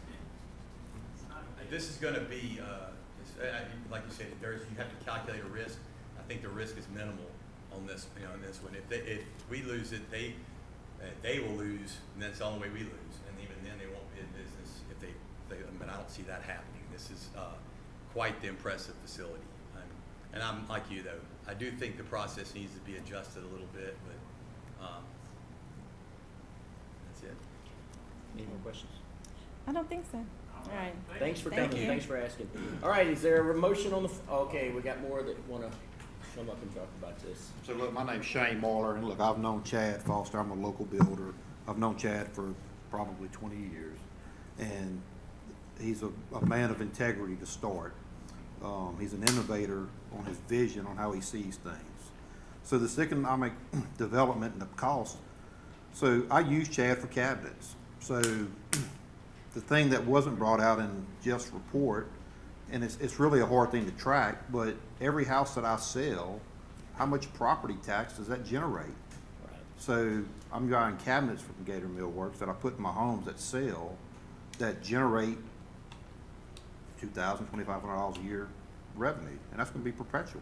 is gonna be, like you said, you have to calculate a risk. I think the risk is minimal on this, you know, on this one. If we lose it, they will lose, and that's the only way we lose. And even then, they won't be in business if they, but I don't see that happening. This is quite the impressive facility. And I'm like you though. I do think the process needs to be adjusted a little bit, but that's it. Any more questions? I don't think so. All right. Thanks for Thank coming. you. Thanks for asking. All right, is there a motion on the, okay, we got more that want to come up and talk about this. So look, my name's Shane Marler, and look, I've known Chad Foster. I'm a local builder. I've known Chad for probably 20 years, and he's a man of integrity to start. He's an innovator on his vision on how he sees things. So this economic development and the cost. So I use Chad for cabinets. So the thing that wasn't brought out in Jeff's report, and it's really a hard thing to track, but every house that I sell, how much property tax does that generate? Right. So I'm buying cabinets from Gator Millworks that I put in my homes that sell, that generate $2,000, $2,500 a year revenue, and that's going to be perpetual.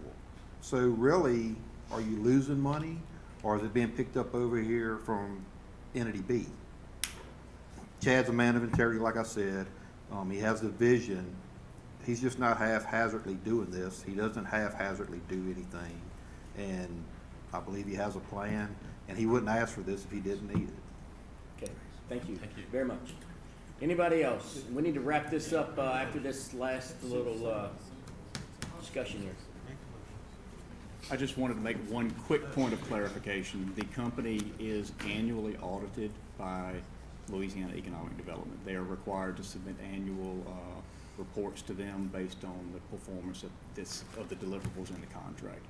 So really, are you losing money, or is it being picked up over here from entity B? Chad's a man of integrity, like I said. He has the vision. He's just not haphazardly doing this. He doesn't haphazardly do anything, and I believe he has a plan, and he wouldn't ask for this if he didn't need it. Okay, thank you. Thank you very much. Anybody else? We need to wrap this up after this last little discussion here. I just wanted to make one quick point of clarification. The company is annually audited by Louisiana Economic Development. They are required to submit annual reports to them based on the performance of the deliverables in the contract.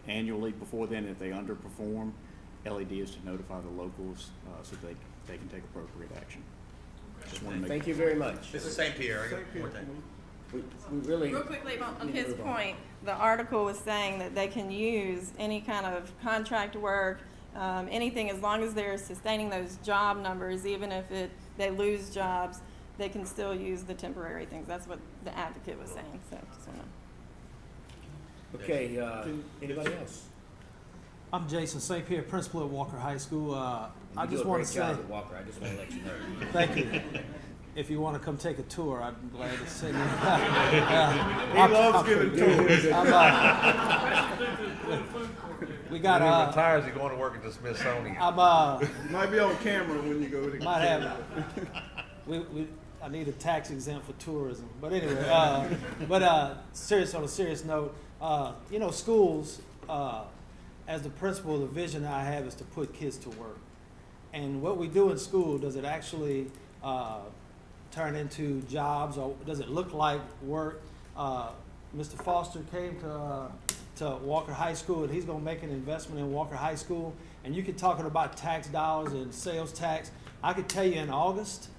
Annually, before then, if they underperform, LED is to notify the locals so they can take appropriate action. Just wanna make Thank you very much. This is St. Pierre. I got one more thing. We really Real quickly, on need to his move on. point, the article was saying that they can use any kind of contract work, anything, as long as they're sustaining those job numbers, even if they lose jobs, they can still use the temporary things. That's what the advocate was saying, so just wanna. Okay, anybody else? I'm Jason St. Pierre, principal at Walker High School. I You do just a want great to job say, at Walker. I just want to let you know. thank you. If you want to come take a tour, I'm glad to send you. He loves giving tours. We got When he retires, he's going to work at the Smithsonian. You might be on camera when you go to. Might have. I need a tax exempt for tourism. But anyway, on a serious note, you know, schools, as the principal, the vision I have is to put kids to work. And what we do in school, does it actually turn into jobs, or does it look like work? Mr. Foster came to Walker High School, and he's going to make an investment in Walker High School. And you can talking about tax dollars and sales tax. I could tell you in August,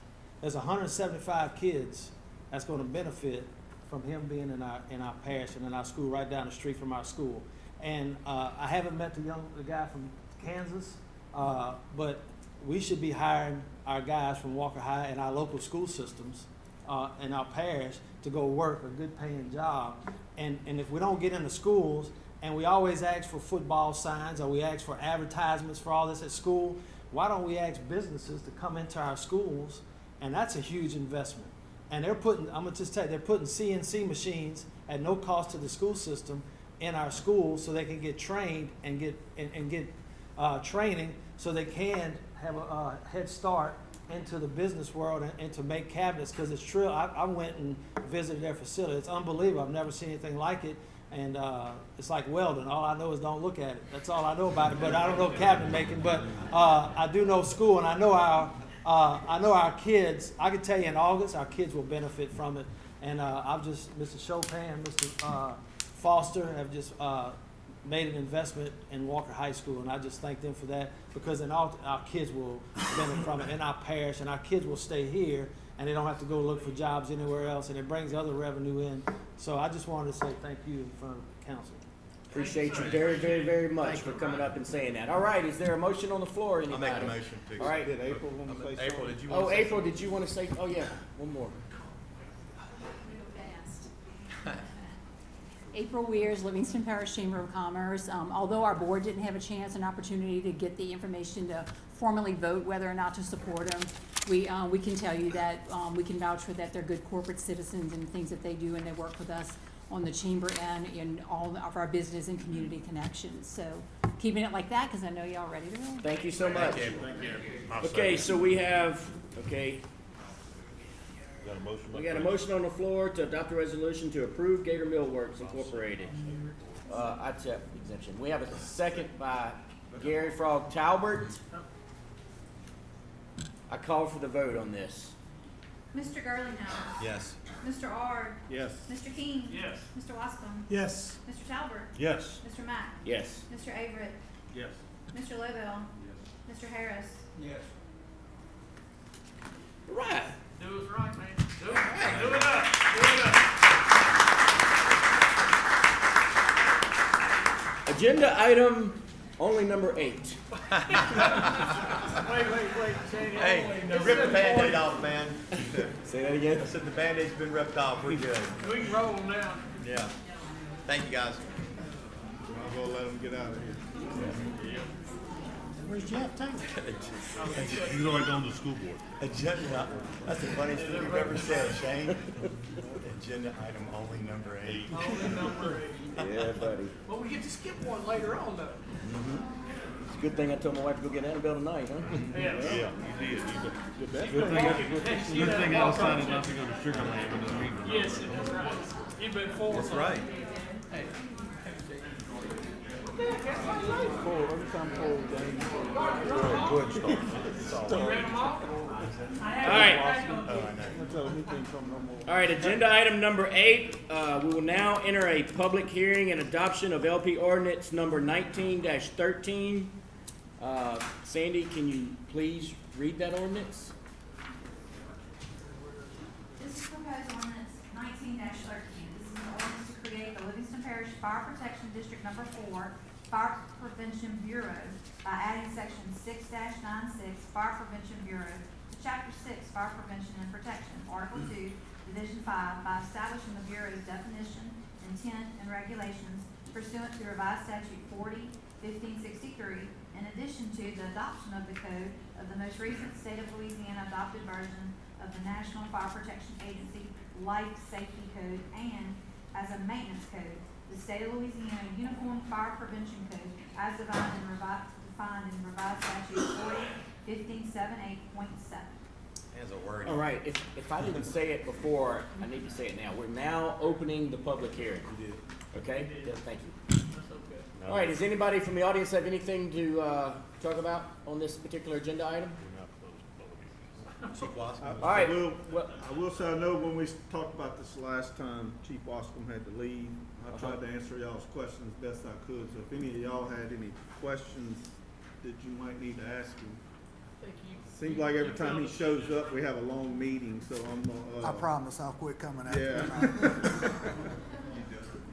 there's 175 kids that's going to benefit from him being in our parish and in our school, right down the street from our school. And I haven't met the guy from Kansas, but we should be hiring our guys from Walker High and our local school systems in our parish to go work a good paying job. And if we don't get into schools, and we always ask for football signs, or we ask for advertisements for all this at school, why don't we ask businesses to come into our schools? And that's a huge investment. And they're putting, I'm gonna just tell you, they're putting CNC machines at no cost to the school system in our schools so they can get trained and get training so they can have a head start into the business world and to make cabinets, because it's true. I went and visited their facility. It's unbelievable. I've never seen anything like it. And it's like welding. All I know is don't look at it. That's all I know about it. But I don't know cabinet making. But I do know school, and I know our kids. I can tell you in August, our kids will benefit from it. And I've just, Mr. Chopin, Mr. Foster have just made an investment in Walker High School, and I just thank them for that, because then our kids will benefit from it in our parish, and our kids will stay here, and they don't have to go look for jobs anywhere else, and it brings other revenue in. So I just wanted to say thank you in front of the council. Appreciate you very, very, very much for coming up and saying that. All right, is there a motion on the floor? I'll Anybody? make a motion to. All right. Did April want to say something? April, did you want Oh, to say April, did you want to say, oh yeah, one more. April Weirs, Livingston Parish Chamber of Commerce. Although our board didn't have a chance and opportunity to get the information to formally vote whether or not to support them, we can tell you that we can vouch for that they're good corporate citizens and things that they do, and they work with us on the chamber and in all of our business and community connections. So keeping it like that, because I know y'all ready to go. Thank you so much. Thank you. Okay, so we have, okay, Got a motion by we got a Chris? motion on the floor to adopt a resolution to approve Gator Mill Works Incorporated. ITEP exemption. We have a second by Gary Frog Talbert. I call for the vote on this. Mr. Girlinghouse. Yes. Mr. Ard. Yes. Mr. King. Yes. Mr. Wascom. Yes. Mr. Talbert. Yes. Mr. Mack. Yes. Mr. Averett. Yes. Mr. Lobel. Mr. Harris. Yes. All right. Do us right, man. Do it up. Do it up. Agenda item only number 8. Wait, Shane. Hey, rip the Band-Aid off, man. Say that again. I said the Band-Aid's been ripped off. We're good. We can roll them now. Yeah. Thank you, guys. I'll go let them get out of here. Where's Jeff Taylor? He's already on the school board. Agenda, that's the funniest thing you've ever said, Shane. Agenda item only number 8. Only number 8. Yeah, buddy. Well, we get to skip one later on, though. It's a good thing I told my wife to go get Annabelle tonight, huh? Yeah. Yeah, you did. Good thing I decided not to go to Sugar Land in this meeting. Yes, that's right. You've been forward. That's right. Hey. You read them all? All right. All right, agenda item number 8. We will now enter a public hearing and adoption of LP ordinance number 19-13. Sandy, can you please read that ordinance? This is proposed ordinance 19-13. This is an ordinance to create the Livingston Parish Fire Protection District Number 4 Fire Prevention Bureau by adding section 6-96 Fire Prevention Bureau to chapter 6 Fire Prevention and Protection, article 2, division 5, by establishing the Bureau's definition, intent, and regulations pursuant to revised statute 40-1563, in addition to the adoption of the code of the most recent state of Louisiana adopted version of the National Fire Protection Agency Life Safety Code, and as a maintenance code, the state of Louisiana Uniform Fire Prevention Code as defined in revised statute 40-1578.7. As a word. All right, if I didn't say it before, I need to say it now. We're now opening the public hearing. You did. Okay? Yeah, thank you. That's okay. All right, does anybody from the audience have anything to talk about on this particular agenda item? Chief Wascom. All right. I will say, I know when we talked about this last time, Chief Wascom had to leave. I tried to answer y'all's questions best I could, so if any of y'all had any questions that you might need to ask him. Seems like every time he shows up, we have a long meeting, so I'm gonna, I promise I'll quit coming out. Yeah.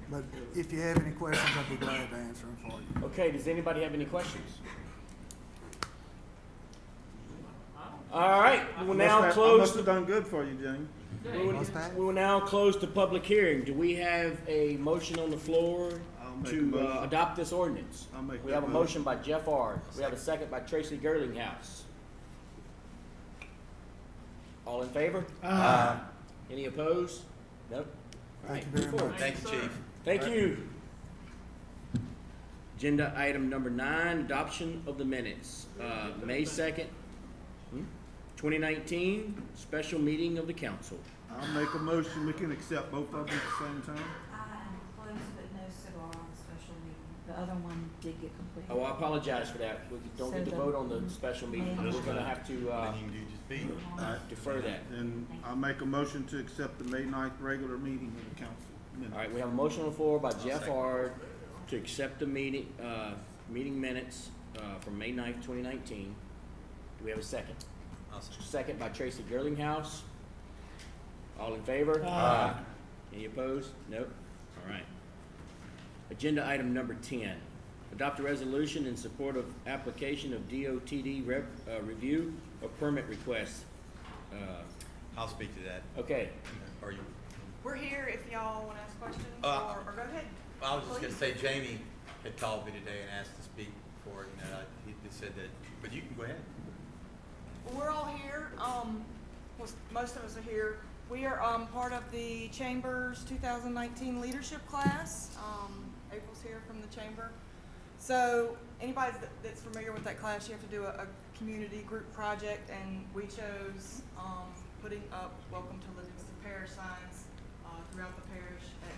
But if you have any questions, I'd be glad to answer them for you. Okay, does anybody have any questions? All right, we will now I must close. have done good for you, James. We will now close the public hearing. Do we have a motion on the floor make a to motion. adopt this ordinance? I'll make We that have a motion by Jeff Ard. We have a second by Tracy Girlinghouse. All in favor? Any opposed? Nope. All right, Thank you very move forward. much. Thank you, Chief. Thank you. Agenda item number 9, adoption of the minutes. May 2nd, 2019, special meeting of the council. I'll make a motion, we can accept both of them at the same time. I closed but no cigar on the special meeting. The other one did get completed. Oh, I apologize for that. We don't get to vote on the special meeting. We're gonna have to Then you can do just B. defer that. And I'll make a motion to accept the May 9th regular meeting of the council. All right, we have a motion on the floor by Jeff Ard, to accept the meeting minutes from May 9th, 2019. Do we have a second? I'll second. Second by Tracy Gerlinghouse. All in favor? Aye. Any opposed? Nope. All right. Agenda item number 10. Adopt a resolution in support of application of DOTD review of permit requests. I'll speak to that. Okay. Are you? We're here if y'all want to ask questions, or go ahead. I was just Please. gonna say, Jamie had called me today and asked to speak for it, and he said that, but you can go ahead. We're all here. Most of us are here. We are part of the Chamber's 2019 leadership class. April's here from the Chamber. So anybody that's familiar with that class, you have to do a community group project, and we chose putting up Welcome to Livingston Parish signs throughout the parish at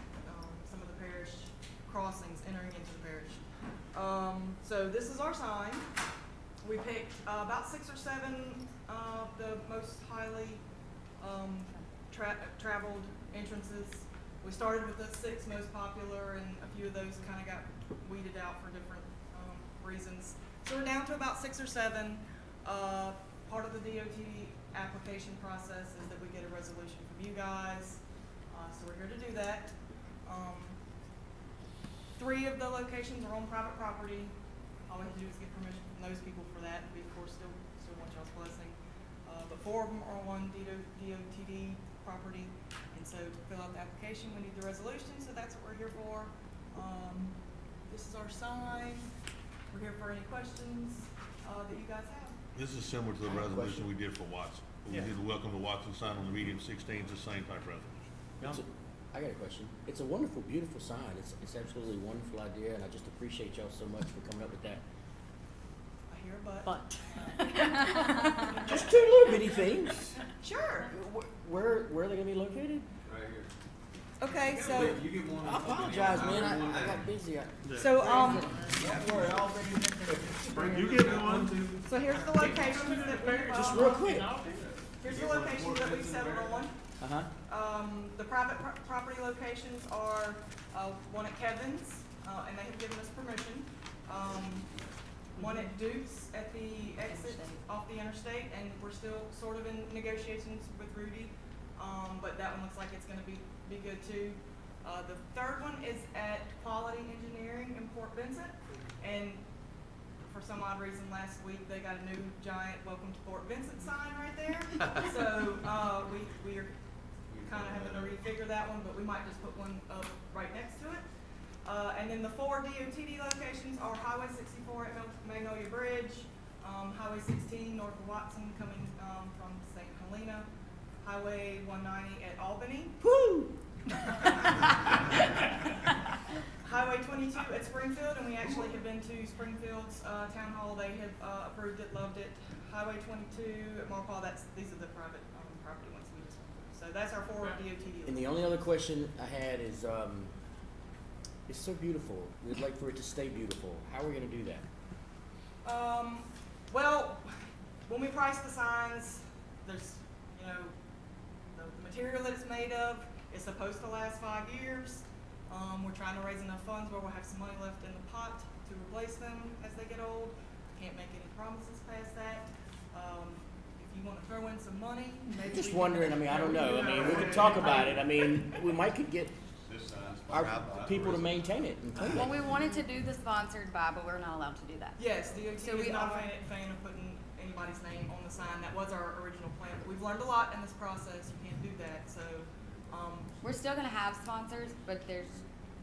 some of the parish crossings entering into the parish. So this is our sign. We picked about 6 or 7 of the most highly traveled entrances. We started with the 6 most popular, and a few of those kind of got weeded out for different reasons. So we're down to about 6 or 7. Part of the DOT application process is that we get a resolution from you guys. So we're here to do that. 3 of the locations are on private property. All we have to do is get permission from those people for that. We of course still want y'all's blessing. But 4 of them are on DOTD property. And so to fill out the application, we need the resolution. So that's what we're here for. This is our sign. We're here for any questions that you guys have. This is similar to the resolution we did for Watson. We did the Welcome to Watson sign on the medium 16, it's the same type resolution. I got a question. It's a wonderful, beautiful sign. It's absolutely a wonderful idea, and I just appreciate y'all so much for coming up with that. I hear a but. Just 2 little bitty things. Sure. Where are they gonna be located? Right here. Okay, so You get one. I apologize, man. I got busy. So You get one. so here's the locations that we Just real quick. Here's the locations that we've settled on. The private property locations are one at Kevin's, and they have given us permission. One at Duke's at the exit off the interstate, and we're still sort of in negotiations with Rudy, but that one looks like it's going to be good too. The third one is at Quality Engineering in Port Vincent, and for some odd reason last week they got a new giant Welcome to Port Vincent sign right there. So we are kind of having to refigure that one, but we might just put one up right next to it. And then the 4 DOTD locations are Highway 64 at Magnolia Bridge, Highway 16 north of Watson coming from St. Helena, Highway 190 at Albany. Woo! Highway 22 at Springfield, and we actually have been to Springfield's town hall. They have approved it, loved it. Highway 22 at Marpaw. These are the private property ones we just went through. So that's our 4 DOTD. And the only other question I had is, it's so beautiful. We'd like for it to stay beautiful. How are we gonna do that? Well, when we price the signs, there's, the material that it's made of is supposed to last 5 years. We're trying to raise enough funds where we'll have some money left in the pot to replace them as they get old. Can't make any promises past that. If you want to throw in some money, maybe Just wondering, I mean, I don't know. I mean, we could talk about it. I mean, we might could get our people to maintain it and clean Well, it. we wanted to do the sponsored by, but we're not allowed to do that. Yes, DOT So is we not a offer- fan of putting anybody's name on the sign. That was our original plan, but we've learned a lot in this process. You can't do that, so. We're still gonna have sponsors, but there's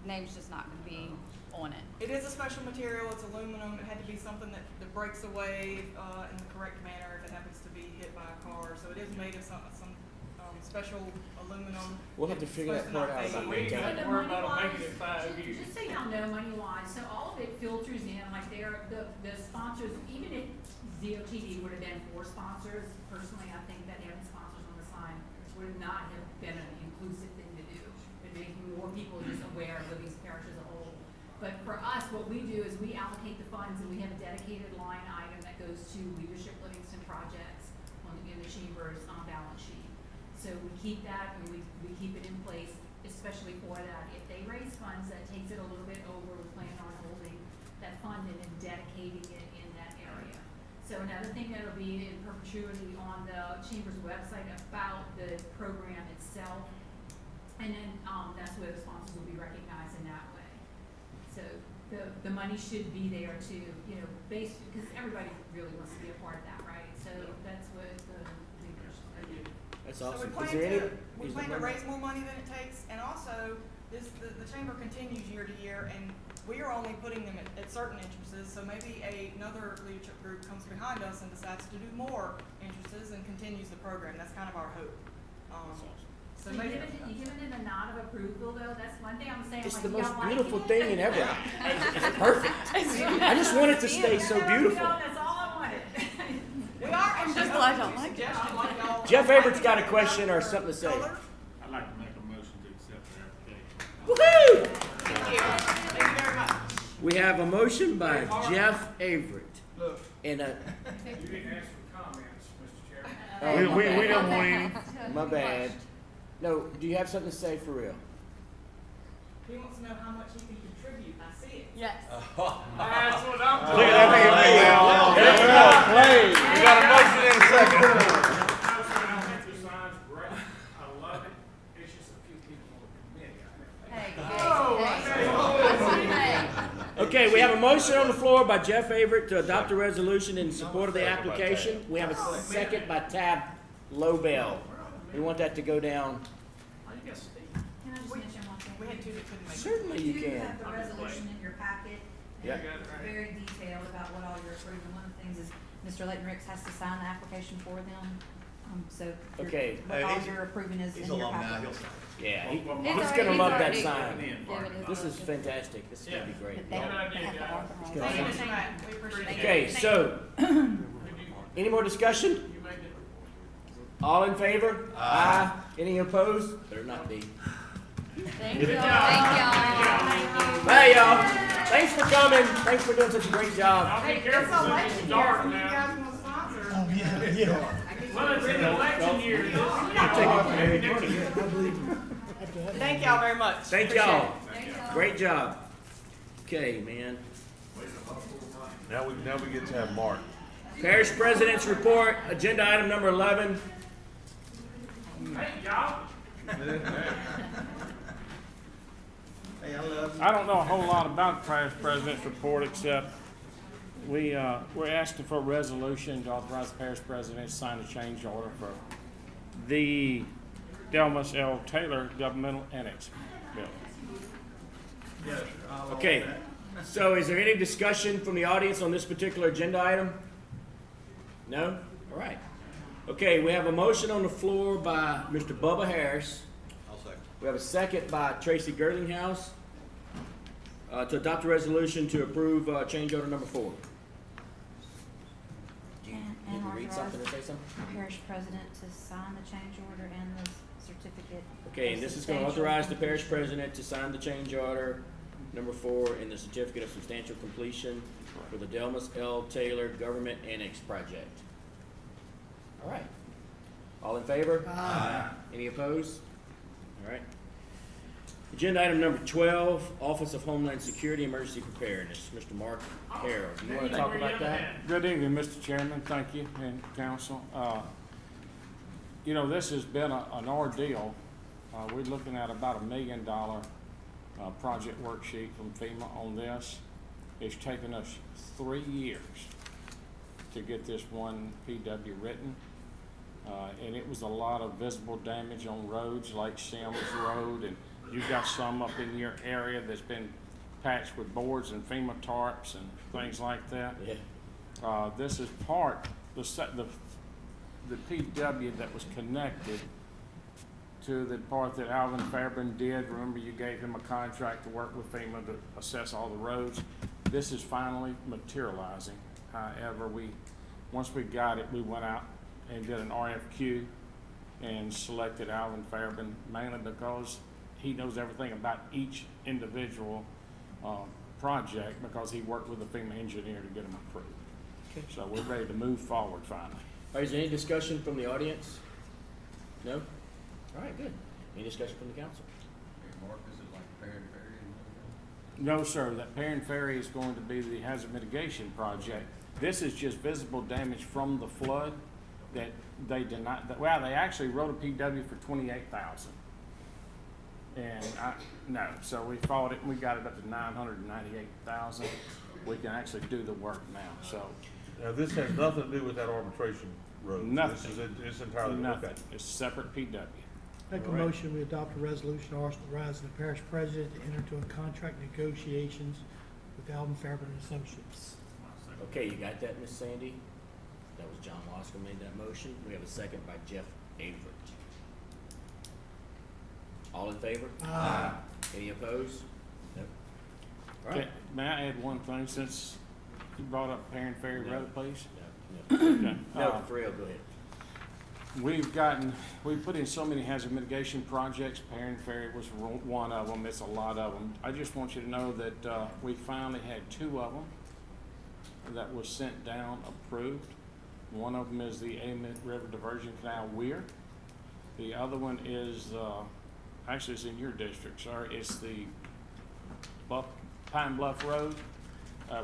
names just not gonna be on it. It is a special material. It's aluminum. It had to be something that breaks away in the correct manner if it happens to be hit by a car. So it is made of some special aluminum. We'll have to figure that part out about We ain't got to worry about making it 5 years. Just so y'all know, money-wise, so all of it filters in, like the sponsors, even if DOTD would have been 4 sponsors, personally, I think that having sponsors on the sign would not have been an inclusive thing to do. It making more people just aware of Livingston Parish as a whole. But for us, what we do is we allocate the funds, and we have a dedicated line item that goes to Leadership Livingston projects in the Chamber's balance sheet. So we keep that, and we keep it in place, especially for that. If they raise funds, that takes it a little bit over. We plan on So another thing that'll be in perpetuity on the Chamber's website about the program itself. And then, that's where the sponsors will be recognized in that way. So the money should be there to, because everybody really wants to be a part of that, right? So that's what the That's So awesome. we Is there any? plan to raise more money than it takes, and also, the chamber continues year to year, and we are only putting them at certain entrances, so maybe another leadership group comes behind us and decides to do more entrances and continues the program. That's kind of our hope. So you giving it a nod of approval though? That's one thing I'm saying. It's like, the you most don't like beautiful it. thing in ever. It's perfect. I just want it to stay so beautiful. That's all I wanted. We are, I'm just glad y'all like it. Jeff Averett's got a question or something to say. I'd like to make a motion to accept the application. Woohoo! Thank you. Thank you very much. We have a motion by Jeff Averett. And a, You didn't ask for comments, Mr. Chairman. oh, We don't want any. my bad. No, do you have something to say for real? He wants to know how much he can contribute. I see it. Yes. That's what I'm Look at that thing. We got a motion in a second. I love it. It's just a few people on the committee. Okay, we have a motion on the floor by Jeff Averett to adopt a resolution in support of the application. We have a second by Tab Lobel. We want that to go down. Can I just mention one thing? We had two that couldn't make it. Certainly you do can. have the resolution in your packet. and Yeah. it's very detailed about what all you're approving. One of the things is Mr. Leighton Ricks has to sign the application for them. Okay. What all you're approving is in He's your along now, packet. he'll sign. Yeah, It's he's already- gonna it's love that already- sign. Yeah, it is. This is fantastic. This is gonna be great. They Good have idea, to guys. authorize Good it. Thank you, Mr. Matt. We appreciate it. Okay, so, any more discussion? You made it. All in favor? Aye. Any opposed? Better not be. Thank y'all. Hey, y'all. Thanks for coming. Thanks for doing such a great job. I'll be Hey, it's careful, election it's year, dark some of you now. guys want to sponsor. Oh, yeah. Well, it's in election year. Thank y'all very much. Thank y'all. Great job. Okay, man. Now we get to have Mark. Parish President's Report, agenda item number 11. Hey, y'all. I don't know a whole lot about the parish president's report, except we're asking for a resolution to authorize the parish president to sign a change order for the Delmas L. Taylor Governmental Annex building. Okay, so is there any discussion from the audience on this particular agenda item? No? All right. Okay, we have a motion on the floor by Mr. Bubba Harris. I'll second. We have a second by Tracy Gerlinghouse to adopt a resolution to approve change order number 4. Do you And need to read authorize something or say something? the parish president to sign the change order and the certificate. Okay, of and this is going to substantial authorize the parish completion. president to sign the change order number 4 and the certificate of substantial completion for the Delmas L. Taylor Government Annex Project. All right. All in favor? Aye. Any opposed? All right. Agenda item number 12, Office of Homeland Security Emergency Preparedness. Mr. Mark Harrell, do you want to talk about that? Good evening, Mr. Chairman, thank you, and council. This has been an ordeal. We're looking at about $1 million project worksheet from FEMA on this. It's taken us 3 years to get this one PW written. And it was a lot of visible damage on roads like Sims Road, and you've got some up in your area that's been patched with boards and FEMA tarps and things like that. Yeah. This is part, the PW that was connected to the part that Alvin Fairbairn did. Remember, you gave him a contract to work with FEMA to assess all the roads. This is finally materializing. However, once we got it, we went out and did an RFQ and selected Alvin Fairbairn mainly because he knows everything about each individual project because he worked with the FEMA engineer to get them approved. Okay. So we're ready to move forward finally. All right, is there any discussion from the audience? No? All right, good. Any discussion from the council? Mark, this is like No, sir, that Perrin Ferry is going to be the hazard mitigation project. This is just visible damage from the flood that they did not, well, they actually wrote a PW for 28,000. And no, so we fought it, and we got it up to 998,000. We can actually do the work now, so. Now, this has nothing to do with that arbitration road. Nothing. It's entirely, Nothing. okay. It's separate PW. Make a All right. motion, we adopt a resolution authorizing the parish president to enter into a contract negotiations with Alvin Fairburn Associates. Okay, you got that, Miss Sandy? That was John Wasco made that motion. We have a second by Jeff Averett. All in favor? Aye. Any opposed? No. All Okay, right. may I add one thing, since you brought up Perrin Ferry No. Road, please? No, no. Okay. No, for real, go ahead. We've put in so many hazard mitigation projects. Perrin Ferry was one of them. It's a lot of them. I just want you to know that we finally had 2 of them that was sent down approved. One of them is the Amite River Diversion Canal Weir. The other one is, actually it's in your district, sir. It's the Pine Bluff Road,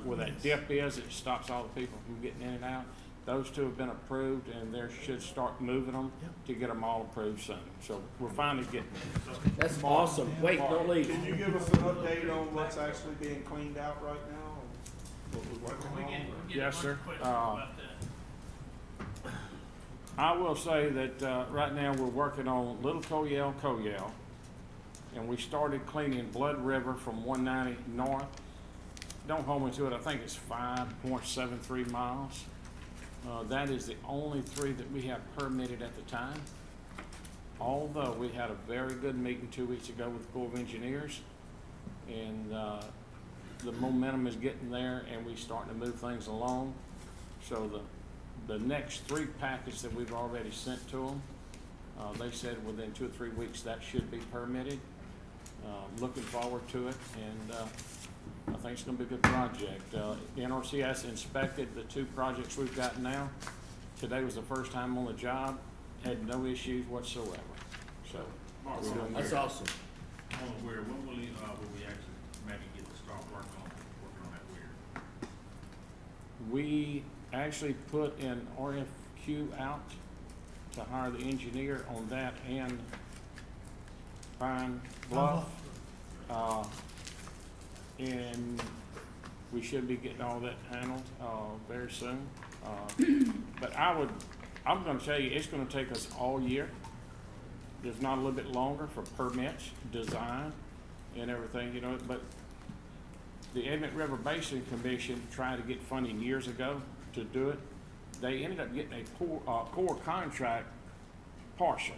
where that dip is. It stops all the people from getting in and out. Those 2 have been approved, and they should start moving them to get them all approved soon. So we're finally getting there. That's awesome. Wait, don't leave. Can you give us an update on what's actually being cleaned out right now? What we're working on? Yes, sir. I will say that right now we're working on Little Coyell, and we started cleaning Blood River from 190 north. Don't hold me to it, I think it's 5.73 miles. That is the only 3 that we have permitted at the time. Although we had a very good meeting 2 weeks ago with the Corps of Engineers, and the momentum is getting there, and we're starting to move things along. So the next 3 packets that we've already sent to them, they said within 2 or 3 weeks that should be permitted. Looking forward to it, and I think it's gonna be a good project. NRCS inspected the 2 projects we've got now. Today was the first time on the job, had no issues whatsoever, so. we're doing That's good. awesome. On the weir, when will we actually maybe get to start working on that weir? We actually put an RFQ out to hire the engineer on that and Pine Bluff. And we should be getting all that handled, very soon. But I'm gonna tell you, it's gonna take us all year, if not a little bit longer, for permits, design, and everything, you know, but the Amite River Basin Commission tried to get funding years ago to do it. They ended up getting a core contract partial,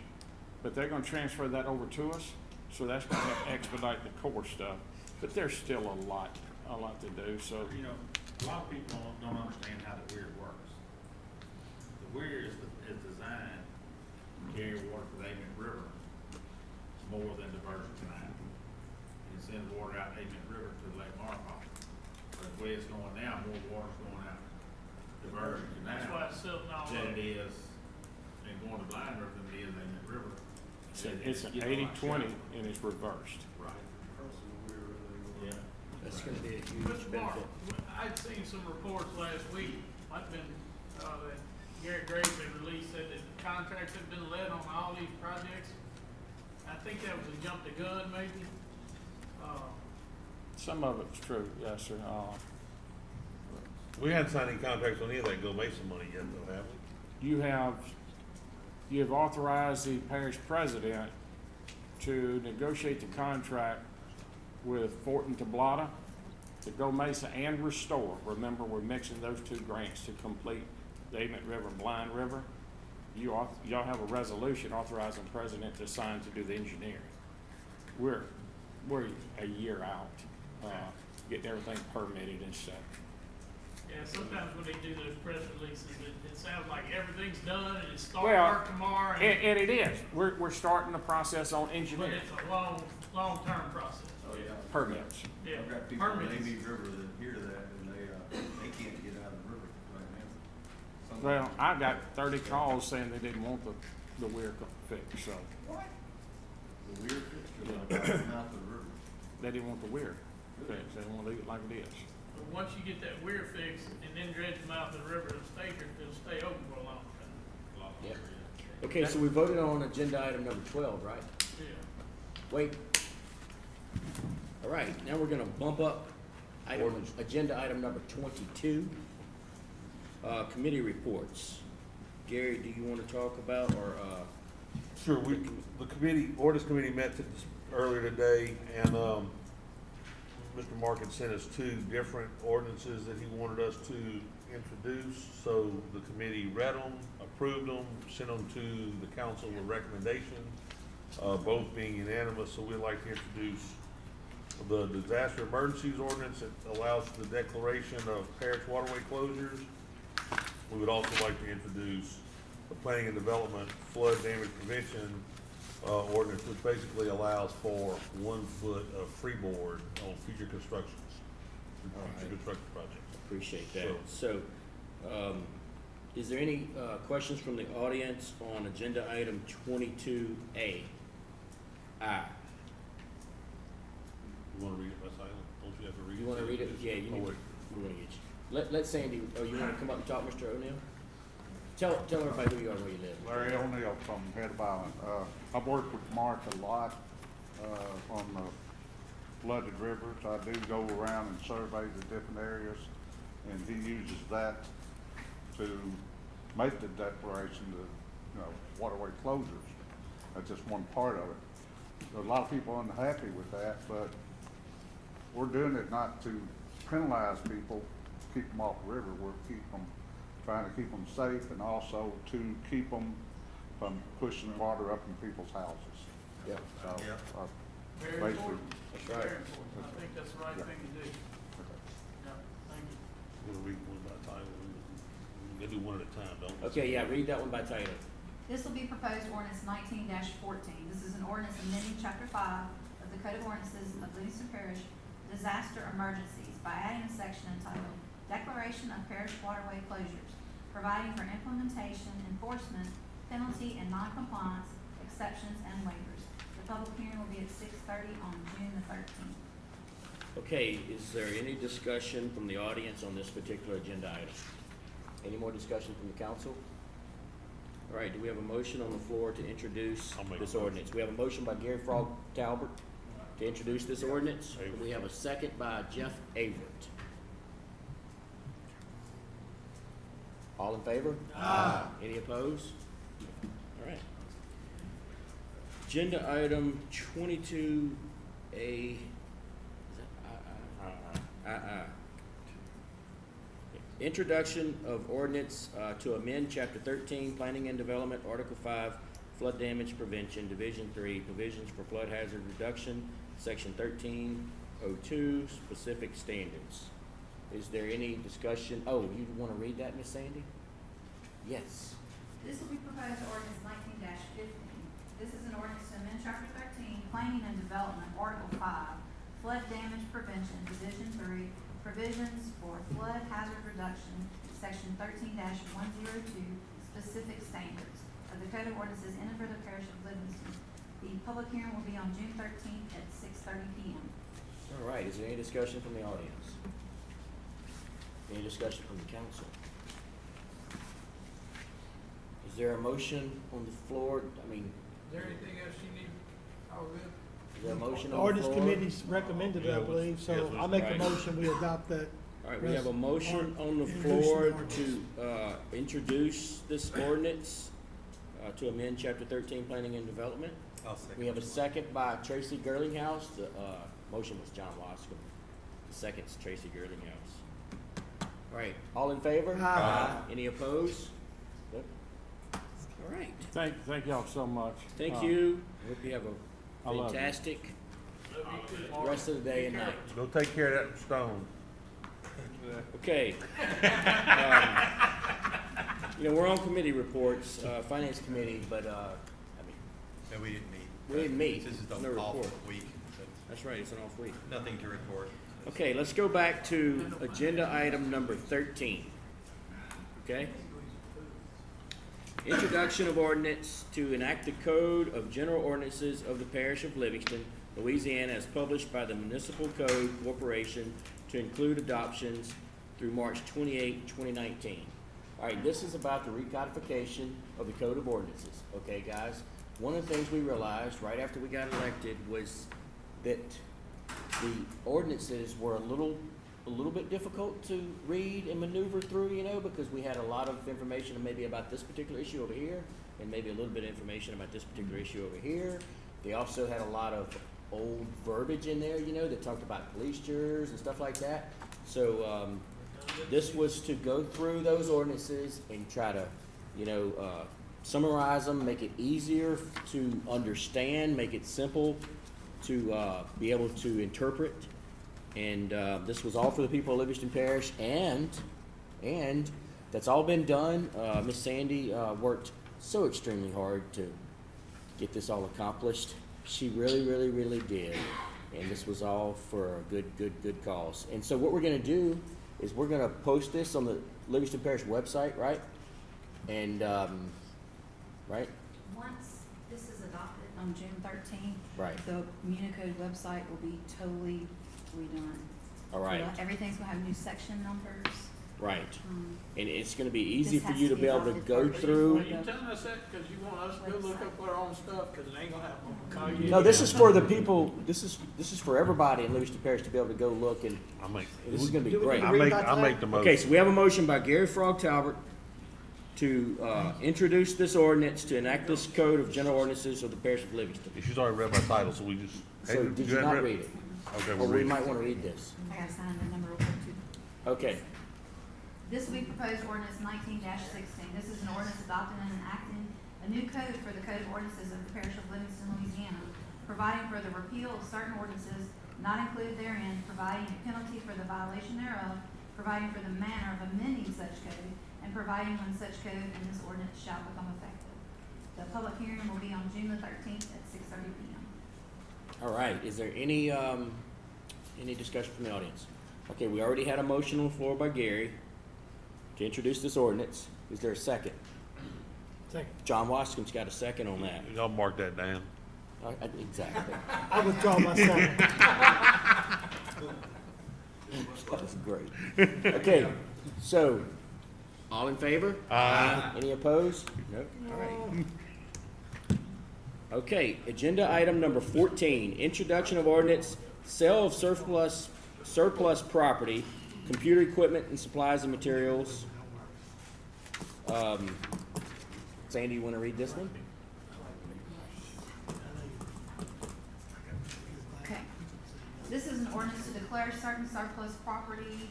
but they're gonna transfer that over to us, so that's gonna help expedite the core stuff. But there's still a lot to do, so. You know, a lot of people don't understand how the weir works. The weir is designed to carry water for the Amite River more than diversion canal. It sends water out Amite River to Lake Marpole. But the way it's going now, more water's going out diversion canal. That's why it's silting all Than over. it is, and going to Blind River than it is Amite River. It's an 80-20 and it's reversed. Right. Yeah. That's gonna be a Mr. huge Mark, benefit. I'd seen some reports last week, might have been, that Garrett Graves had released that the contracts had been let on all these projects. I think that was a jump the gun, maybe. Some of it's true, yes, sir. We haven't signed any contracts on any of that Go Mesa money yet, though, have we? You have authorized the parish president to negotiate the contract with Fort and Tablata to Go Mesa and Restore. Remember, we're mixing those 2 grants to complete the Amite River, Blind River. Y'all have a resolution authorizing the president to sign to do the engineering. We're a year out, getting everything permitted and stuff. Yeah, sometimes when they do those press releases, it sounds like everything's done and it's Well, starting work tomorrow. And it is. We're starting the process on But engineering it's a long-term process. Oh, yeah. permits. Yeah, I've got people in permits. Amite River that hear that and they can't get out of the river right now. Some- Well, I got 30 calls saying they didn't want the weir fixed, so The weir fixture, not the river. they didn't want the weir. fixed, they wanna leave it like it is. But once you get that weir fixed and then dredge the mouth of the river, it'll stay open for a long time. Yep. Okay, so we voted on agenda item number 12, right? Yeah. Wait. All right, now we're gonna bump up agenda item number 22. Committee reports. Gary, do you wanna talk about, or, Sure, the ordinance committee met earlier today, and, Mr. Mark had sent us 2 different ordinances that he wanted us to introduce. So the committee read them, approved them, sent them to the council with recommendation, both being unanimous. So we'd like to introduce the disaster emergencies ordinance that allows the declaration of parish waterway closures. We would also like to introduce the planning and development flood damage prevention ordinance, which basically allows for 1 foot of freeboard on future constructions, future construction projects. appreciate that. So, is there any, questions from the audience on agenda item 22A? You wanna read it by silent? Don't you have to read it? You wanna read it? Yeah, you need, we're gonna get you. Let Sandy, you wanna come up and talk, Mr. O'Neill? Tell everybody who you are and where you live. Larry O'Neill from Head of Island. I've worked with Mark a lot, on the flooded rivers. I do go around and survey the different areas, and he uses that to make the declaration to, waterway closures. That's just one part of it. A lot of people are unhappy with that, but we're doing it not to penalize people, keep them off the river. We're trying to keep them safe, and also to keep them from pushing water up in people's houses. Yeah. So, Very basically, important. That's right. Very important. I think that's the right thing to do. Yeah, thank you. We'll read one by title. We can do one at a time, don't we? Okay, yeah, read that one by title. This will be proposed ordinance 19-14. This is an ordinance amending chapter 5 of the Code of Ordinances of Livingston Parish, Disaster Emergencies, by adding a section entitled Declaration of Parish Waterway Closures, providing for implementation, enforcement, penalty, and non-compliance, exceptions, and waivers. The public hearing will be at 6:30 on June the 13th. Okay, is there any discussion from the audience on this particular agenda item? Any more discussion from the council? All right, do we have a motion on the floor to introduce this ordinance? We have a motion by Gary Frog Talbert to introduce this ordinance. We have a second by Jeff Avert. All in favor? Aye. Any opposed? All right. Agenda item 22A. Introduction of ordinance to amend Chapter 13, Planning and Development, Article 5, Flood Damage Prevention, Division 3, Provisions for Flood Hazard Reduction, Section 1302, Specific Standards. Is there any discussion? Oh, you want to read that, Ms. Sandy? Yes. This will be proposed ordinance 19-15. This is an ordinance to amend chapter 13, Planning and Development, Article 5, Flood Damage Prevention, Division 3, Provisions for Flood Hazard Reduction, Section 13-102, Specific Standards of the Code of Ordinances in and for the Parish of Livingston. The public hearing will be on June 13th at 6:30 p.m. All right, is there any discussion from the audience? Any discussion from the council? Is there a motion on the floor? I mean, Is there anything else you need? All good? is there a motion The on the ordinance floor? committee's recommended it, I believe, so I make a motion, we adopt that. All right, we have a motion on the Introduce floor the ordinance. to introduce this ordinance to amend Chapter 13, Planning and Development. I'll second. We have a second by Tracy Girlinghouse. The motion was John Loscom. The second's Tracy Girlinghouse. All right, all in favor? Aye. Any opposed? Nope. All right. Thank y'all so much. Thank you. Hope you have I a love you. fantastic Love you too, Mark. rest of the day and night. Go take care of that stone. Okay. We're on committee reports, Finance Committee, but, I mean, No, we didn't meet. we didn't meet. This is the No off report. week, so That's right, it's an off week. nothing to report. Okay, let's go back to agenda item number 13. Okay? Introduction of ordinance to enact the Code of General Ordinances of the Parish of Livingston, Louisiana, as published by the Municipal Code Corporation to include adoptions through March 28, 2019. All right, this is about the recodification of the Code of Ordinances. Okay, guys? One of the things we realized right after we got elected was that the ordinances were a little bit difficult to read and maneuver through, you know, because we had a lot of information maybe about this particular issue over here, and maybe a little bit of information about this particular issue over here. They also had a lot of old verbiage in there, you know, that talked about police jurors and stuff like that. So this was to go through those ordinances and try to, you know, summarize them, make it easier to understand, make it simple to be able to interpret. And this was all for the people of Livingston Parish, and that's all been done. Miss Sandy worked so extremely hard to get this all accomplished. She really, really, really did. And this was all for a good cause. And so what we're gonna do is we're gonna post this on the Livingston Parish website, right? And, right? Once this is adopted on June 13th, Right. the Municode website will be totally redone. All right. So everything's gonna have new section numbers. Right. Um, And it's gonna be easy This for has you to to be be able to adopted go first. through. Are you telling us that because you want us to go look up our own stuff, because it ain't gonna happen? Call you. No, this is for the people, this is for everybody in Livingston Parish to be able to go look, and this is gonna be great. I make the motion. Okay, so we have a motion by Gary Frog Talbot to introduce this ordinance to enact this code of general ordinances of the parish of Livingston. She's already read my title, so we just. So did you not read it? Okay, Or we'll we read it. might wanna read this. I gotta sign the number real quick too. Okay, This week proposed ordinance 19-16. This is an ordinance adopting and enacting a new code for the Code of Ordinances of the Parish of Livingston, Louisiana, providing for the repeal of certain ordinances not included therein, providing a penalty for the violation thereof, providing for the manner of amending such code, and providing when such code and this ordinance shall become effective. The public hearing will be on June the 13th at 6:30 p.m. all right, is there any discussion from the audience? Okay, we already had a motion on the floor by Gary to introduce this ordinance. Is there a second? Second. John Waskins got a second on that. Y'all mark that down. Exactly. I withdraw my second. That was great. Okay, so, all in favor? Aye. Any opposed? Nope. All right. Okay, agenda item number 14, introduction of ordinance, sale of surplus property, computer equipment and supplies and materials. Sandy, you wanna read this one? Okay. This is an ordinance to declare certain surplus property,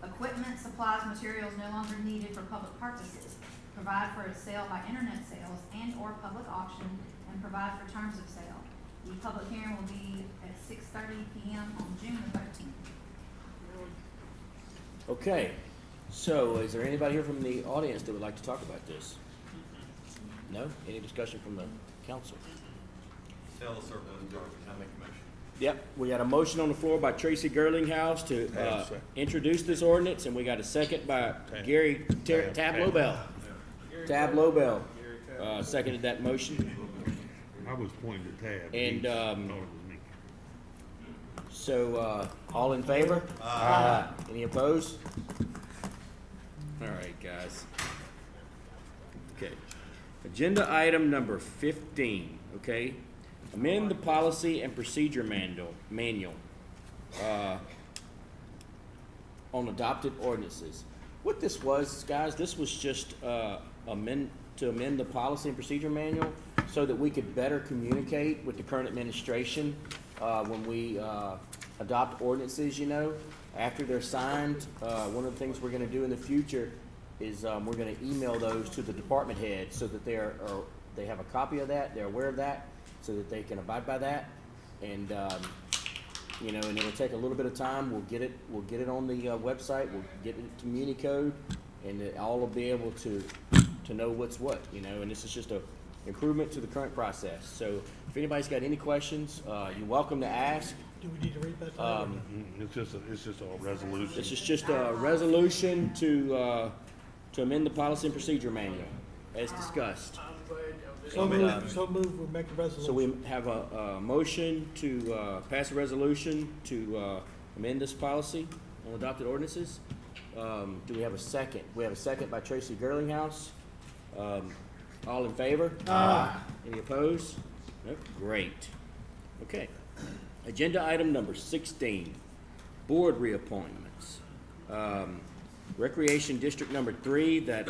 equipment, supplies, materials no longer needed for public purposes, provide for its sale by internet sales and/or public auction, and provide for terms of sale. The public hearing will be at 6:30 p.m. on June the 13th. Okay, so is there anybody here from the audience that would like to talk about this? No? Any discussion from the council? Sell the surplus property, can I make a motion? Yep, we got a motion on the floor by Tracy Gerlinghouse to introduce this ordinance, and we got a second by Gary Tab Lobel. Tab Lobel seconded that motion. I was pointing to Tab. And, He thought it was me. So, all in favor? Aye. Any opposed? All right, guys. Okay. Agenda item number 15, okay? Amend the policy and procedure manual on adopted ordinances. What this was, guys, this was just amend the policy and procedure manual so that we could better communicate with the current administration when we adopt ordinances, you know. After they're signed, one of the things we're gonna do in the future is we're gonna email those to the department heads so that they have a copy of that, they're aware of that, so that they can abide by that. And, you know, and it'll take a little bit of time. We'll get it on the website, we'll get it to Municode, and it all will be able to know what's what, you know, and this is just a improvement to the current process. So if anybody's got any questions, you're welcome to ask. Do we need to read that? It's just a resolution. This is just a resolution to amend the policy and procedure manual as discussed. I'm glad y'all did So move, we make a resolution. So we have a motion to pass a resolution to amend this policy on adopted ordinances. Do we have a second? We have a second by Tracy Gerlinghouse. All in favor? Aye. Any opposed? Nope. Great. Okay. Agenda item number 16, board reappointments. Recreation District number 3, that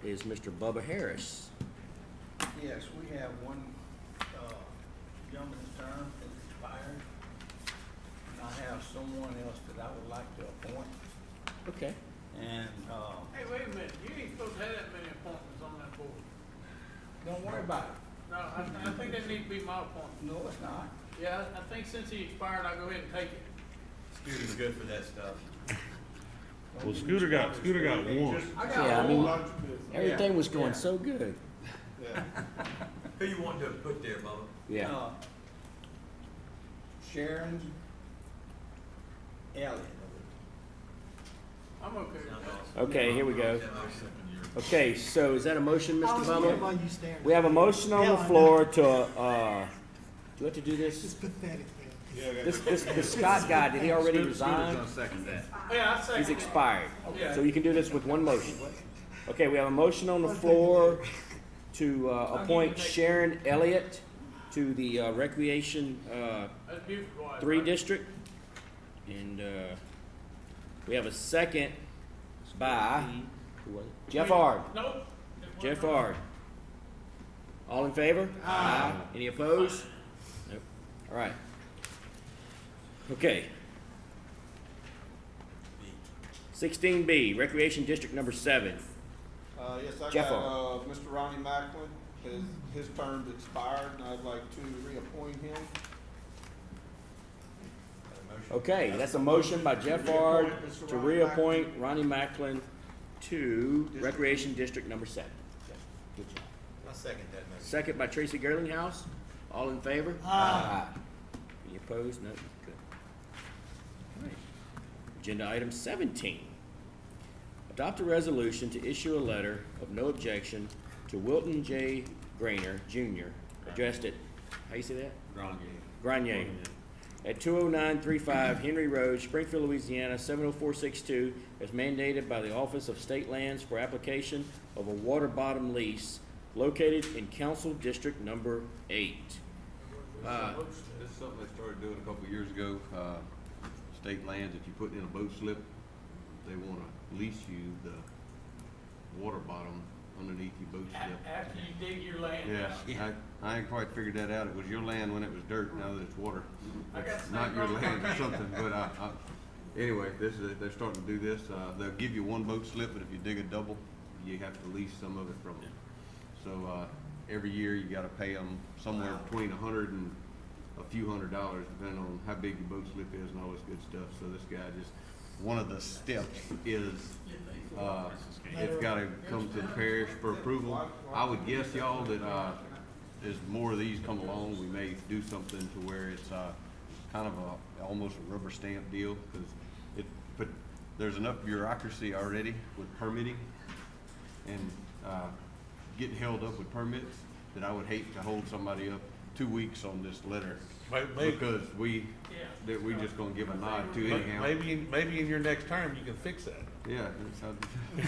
is Mr. Bubba Harris. Yes, we have one, gentleman's term that's expired, and I have someone else that I would like to appoint, Okay. and, Hey, wait a minute, you ain't supposed to have that many appointments on that board. don't worry about it. No, I think that needs to be my appointment. No, it's not. Yeah, I think since he expired, I'll go ahead and take it. Scooter's good for that stuff. Well, Scooter got one. Yeah, I mean, everything was going so good. Who you want to put there, Bubba? Yeah. Sharon Elliott. I'm okay with that. Okay, here we go. Okay, so is that a motion, Mr. While Bubba? you staring. We have a motion on the floor to, do you have to do It's this? pathetic, man. This Scott guy, did he already resign? second that. Yeah, I second He's it. expired. Yeah. So you can do this with one motion. Okay, we have a motion on the floor to appoint Sharon Elliott to the Recreation That's beautiful. wife, 3 right? district. And we have a second by, who was it? Jeff Ard. Nope. Jeff Ard. All in favor? Aye. Any opposed? Nope. All right. Okay. 16B, Recreation District number 7. Yes, I Jeff got, Mr. Ronnie Macklin, his term's expired, and I'd like to reappoint him. Okay, that's a motion by Jeff Ard to reappoint Ronnie Macklin to Recreation District number 7. Good job. I second that motion. Second by Tracy Gerlinghouse. All in favor? Aye. Any opposed? No. Good. All right. Agenda item 17. Adopt a resolution to issue a letter of no objection to Wilton J. Grainer Jr., addressed at, how you say that? Grenier. At 20935 Henry Road, Springfield, Louisiana, 70462, as mandated by the Office of State Lands for application of a water bottom lease located in Council District number 8. This is something they started doing a couple of years ago. State lands, if you put in a boat slip, they wanna lease you the water bottom underneath your boat slip. After you dig your land Yeah, out. I ain't quite figured that out. It was your land when it was dirt, now that it's water. I got the It's same not your problem. land or something, but anyway, they're starting to do this. They'll give you one boat slip, but if you dig a double, you have to lease some of it from them. So, every year you gotta pay them somewhere between $100 and a few $100, depending on how big your boat slip is and all this good stuff. So this guy just, one of the steps is, it's gotta come to the parish for approval. I would guess, y'all, that, as more of these come along, we may do something to where it's, kind of almost a rubber stamp deal, cause but there's enough bureaucracy already with permitting and, getting held up with permits that I would hate to hold somebody up 2 weeks on this letter. Because we just gonna give a nod to anyhow. Maybe in your next term, you can fix that. Yeah. Shane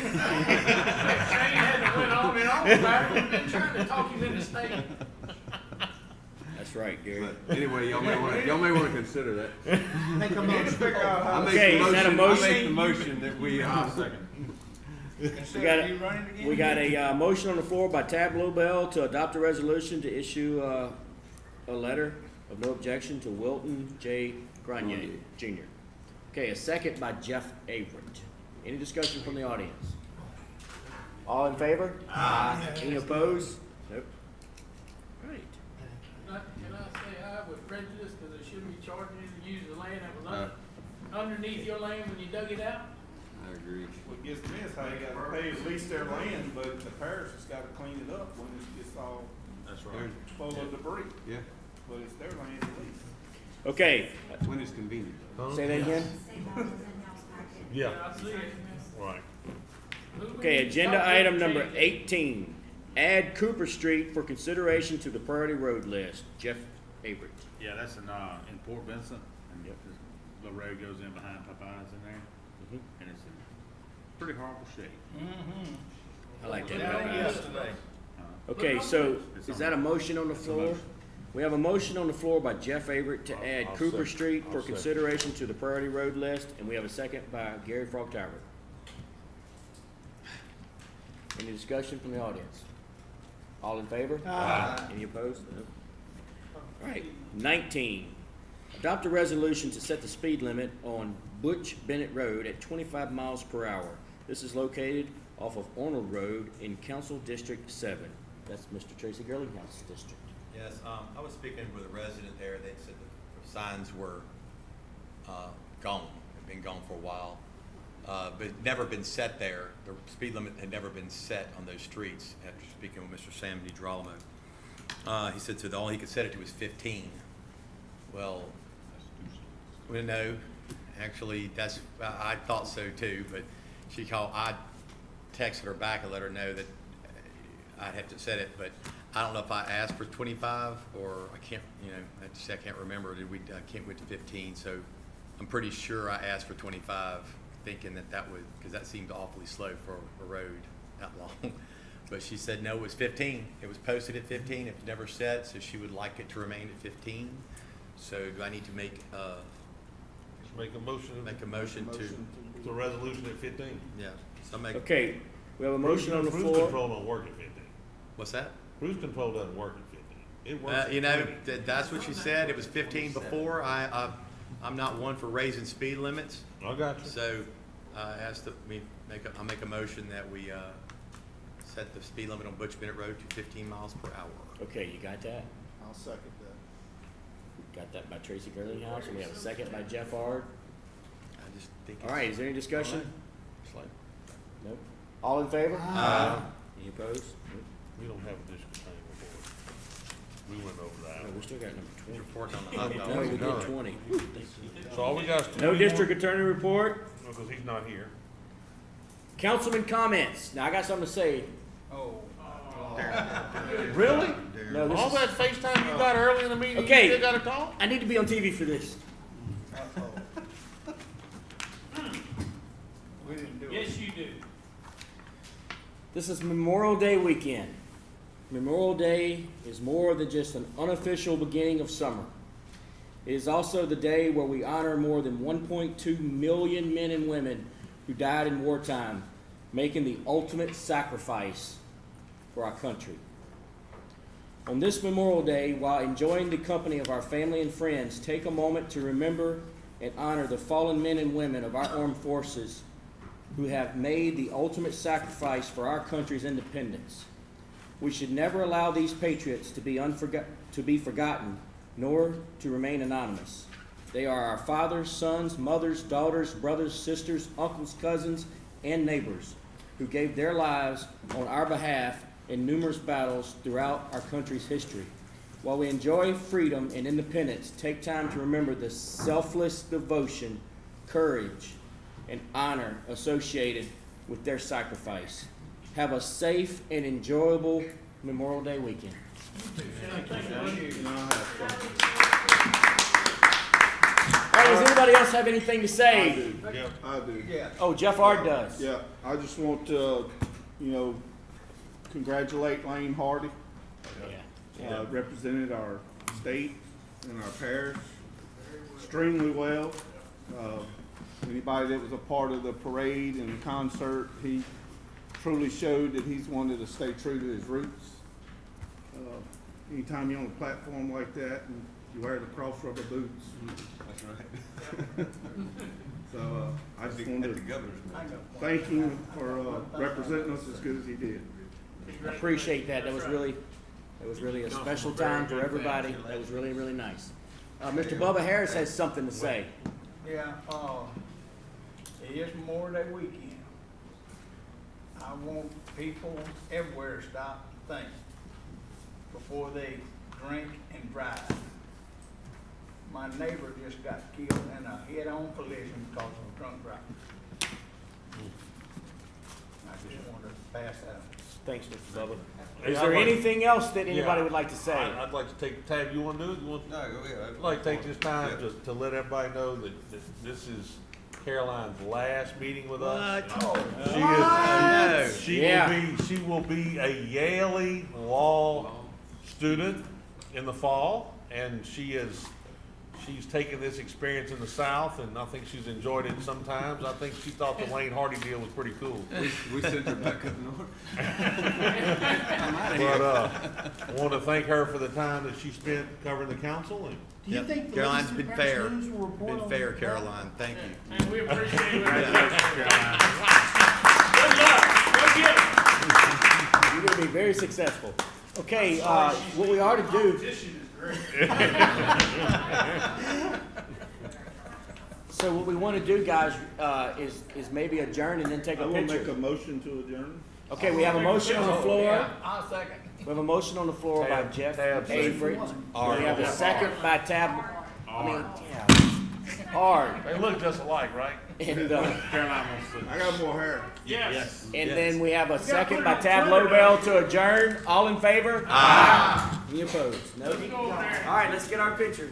hasn't went on and on about it. We've been trying to talk him into staying. That's right, Gary. But anyway, y'all may wanna consider that. Make a motion. Okay, is that a I motion? make the motion that we, We got a motion on the floor by Tab Lobel to adopt a resolution to issue a letter of no objection to Wilton J. Grenier Jr. Okay, a second by Jeff Averett. Any discussion from the audience? All in favor? Aye. Any opposed? Nope. Great. Can I say aye with prejudice, because they shouldn't be charging you to use the land that was underneath your land when you dug it out? I agree. What gets me is how you gotta pay to lease their land, but the parish has gotta clean it up when it's all full of debris. Yeah, But it's their land to lease. Okay, when it's convenient. say that again? Yeah, I see it. right. Who we Okay, need to agenda talk to item to number change it? 18. add Cooper Street for consideration to the priority road list. Jeff Avery. Yeah, that's in Port Vincent, and the road goes in behind Popeyes in there, and it's in pretty horrible shape. I like that. Yeah, Popeyes. yesterday. Okay, so It's is on that a the- motion on the it's a floor? motion. We have a motion on the floor by Jeff Averett to add I'll Cooper second. Street I'll for second. consideration to the priority road list, and we have a second by Gary Frogtower. Any discussion from the audience? All in favor? Aye. Any opposed? No. All right, 19, adopt a resolution to set the speed limit on Butch Bennett Road at 25 miles per hour. This is located off of Arnold Road in Council District 7. That's Mr. Tracy Girlinghouse's district. Yes, I was speaking with a resident there, they said the signs were, gone, had been gone for a while, but never been set there. The speed limit had never been set on those streets, after speaking with Mr. Sam DiGirolamo. He said, so all he could set it to was 15. Well, no, actually, I thought so too, but she called, I texted her back and let her know that I'd have to set it, but I don't know if I asked for 25 or I can't, I can't remember. I can't wait to 15, so I'm pretty sure I asked for 25, thinking that would, because that seemed awfully slow for a road that long. But she said no, it was 15. It was posted at 15. It was never set, so she would like it to remain at 15. So do I need to make Just make a motion. make a motion to? To resolution at 15. Yeah. So make. Okay, we have a motion on the Cruise floor. control don't work at 15. What's that? Cruise control doesn't work at 15. It works at 20. That's what she said. It was 15 before. I'm not one for raising speed limits. I got you. So, I'll make a motion that we, set the speed limit on Butch Bennett Road to 15 miles per hour. Okay, you got that? I'll second that. Got that by Tracy Girlinghouse, and we have a second by Jeff Ard. I just think. All right, is there any discussion? It's like, Nope. All in favor? Aye. Any opposed? Nope. We don't have a district attorney report. We went over that. No, we still got number 20. report on the hot No, we dogs. did 20. So all we got is No 21. district attorney report. No, because he's not here. Councilman comments. Now, I got something to say. Oh. Really? No, this All is- that FaceTime you got early in the meeting, Okay. you still got to talk? I need to be on TV for this. We didn't do it. Yes, you do. This is Memorial Day weekend. Memorial Day is more than just an unofficial beginning of summer. It is also the day where we honor more than 1.2 million men and women who died in wartime, making the ultimate sacrifice for our country. On this Memorial Day, while enjoying the company of our family and friends, take a moment to remember and honor the fallen men and women of our armed forces who have made the ultimate sacrifice for our country's independence. We should never allow these patriots to be forgotten, nor to remain anonymous. They are our fathers, sons, mothers, daughters, brothers, sisters, uncles, cousins, and neighbors who gave their lives on our behalf in numerous battles throughout our country's history. While we enjoy freedom and independence, take time to remember the selfless devotion, courage, and honor associated with their sacrifice. Have a safe and enjoyable Memorial Day weekend. All right, does anybody else have anything to say? I do. Yeah. Oh, Jeff Ard does. Yeah, I just want to, congratulate Lane Hardy. Represented our state and our parish extremely well. Anybody that was a part of the parade and the concert, he truly showed that he's wanted to stay true to his roots. Anytime you're on a platform like that and you wear the cross rubber boots. That's right. So I just wanted to thank him for representing us as good as he did. I appreciate that. That was really a special time for everybody. That was really, really nice. Mr. Bubba Harris has something to say. Yeah, it is Memorial Day weekend. I want people everywhere to stop and think before they drink and drive. My neighbor just got killed in a head-on collision because of drunk driving. I just wanted to pass that on. Thanks, Mr. Bubba. Hey, Is I'd there like- anything else that Yeah. anybody would like to say? I'd like to take, Tab, you wanna do it? You want? No, go ahead. I'd like to take this time to let everybody know that this is Caroline's last meeting with us. She will be a Yale law student in the fall, and she's taken this experience in the South, and I think she's enjoyed it sometimes. I think she thought the Wayne Hardy deal was pretty cool. We sent her back up north. But, I want to thank her for the time that she spent covering the council, and Do you think the Caroline's Livingston been Parish fair, News will report been on fair, that? Caroline, thank you. And we appreciate it. Good Caroline. luck, go get it. You're gonna be very successful. Okay, what we ought to do. Competition is great. So what we want to do, guys, is maybe adjourn and then take I a will make a picture. motion to adjourn. Okay, we have a motion on the floor. Yeah, I'll second. We have a motion on the floor by Tab- Jeff Tab Avery. We Art. have a second by Tab, Art. they look just alike, right? And, Caroline wants to. I got more hair. Yes. and then we have a second by Tab Lobel to adjourn. All in favor? Aye. Any opposed? No? Let's go over there. All right, let's get our picture.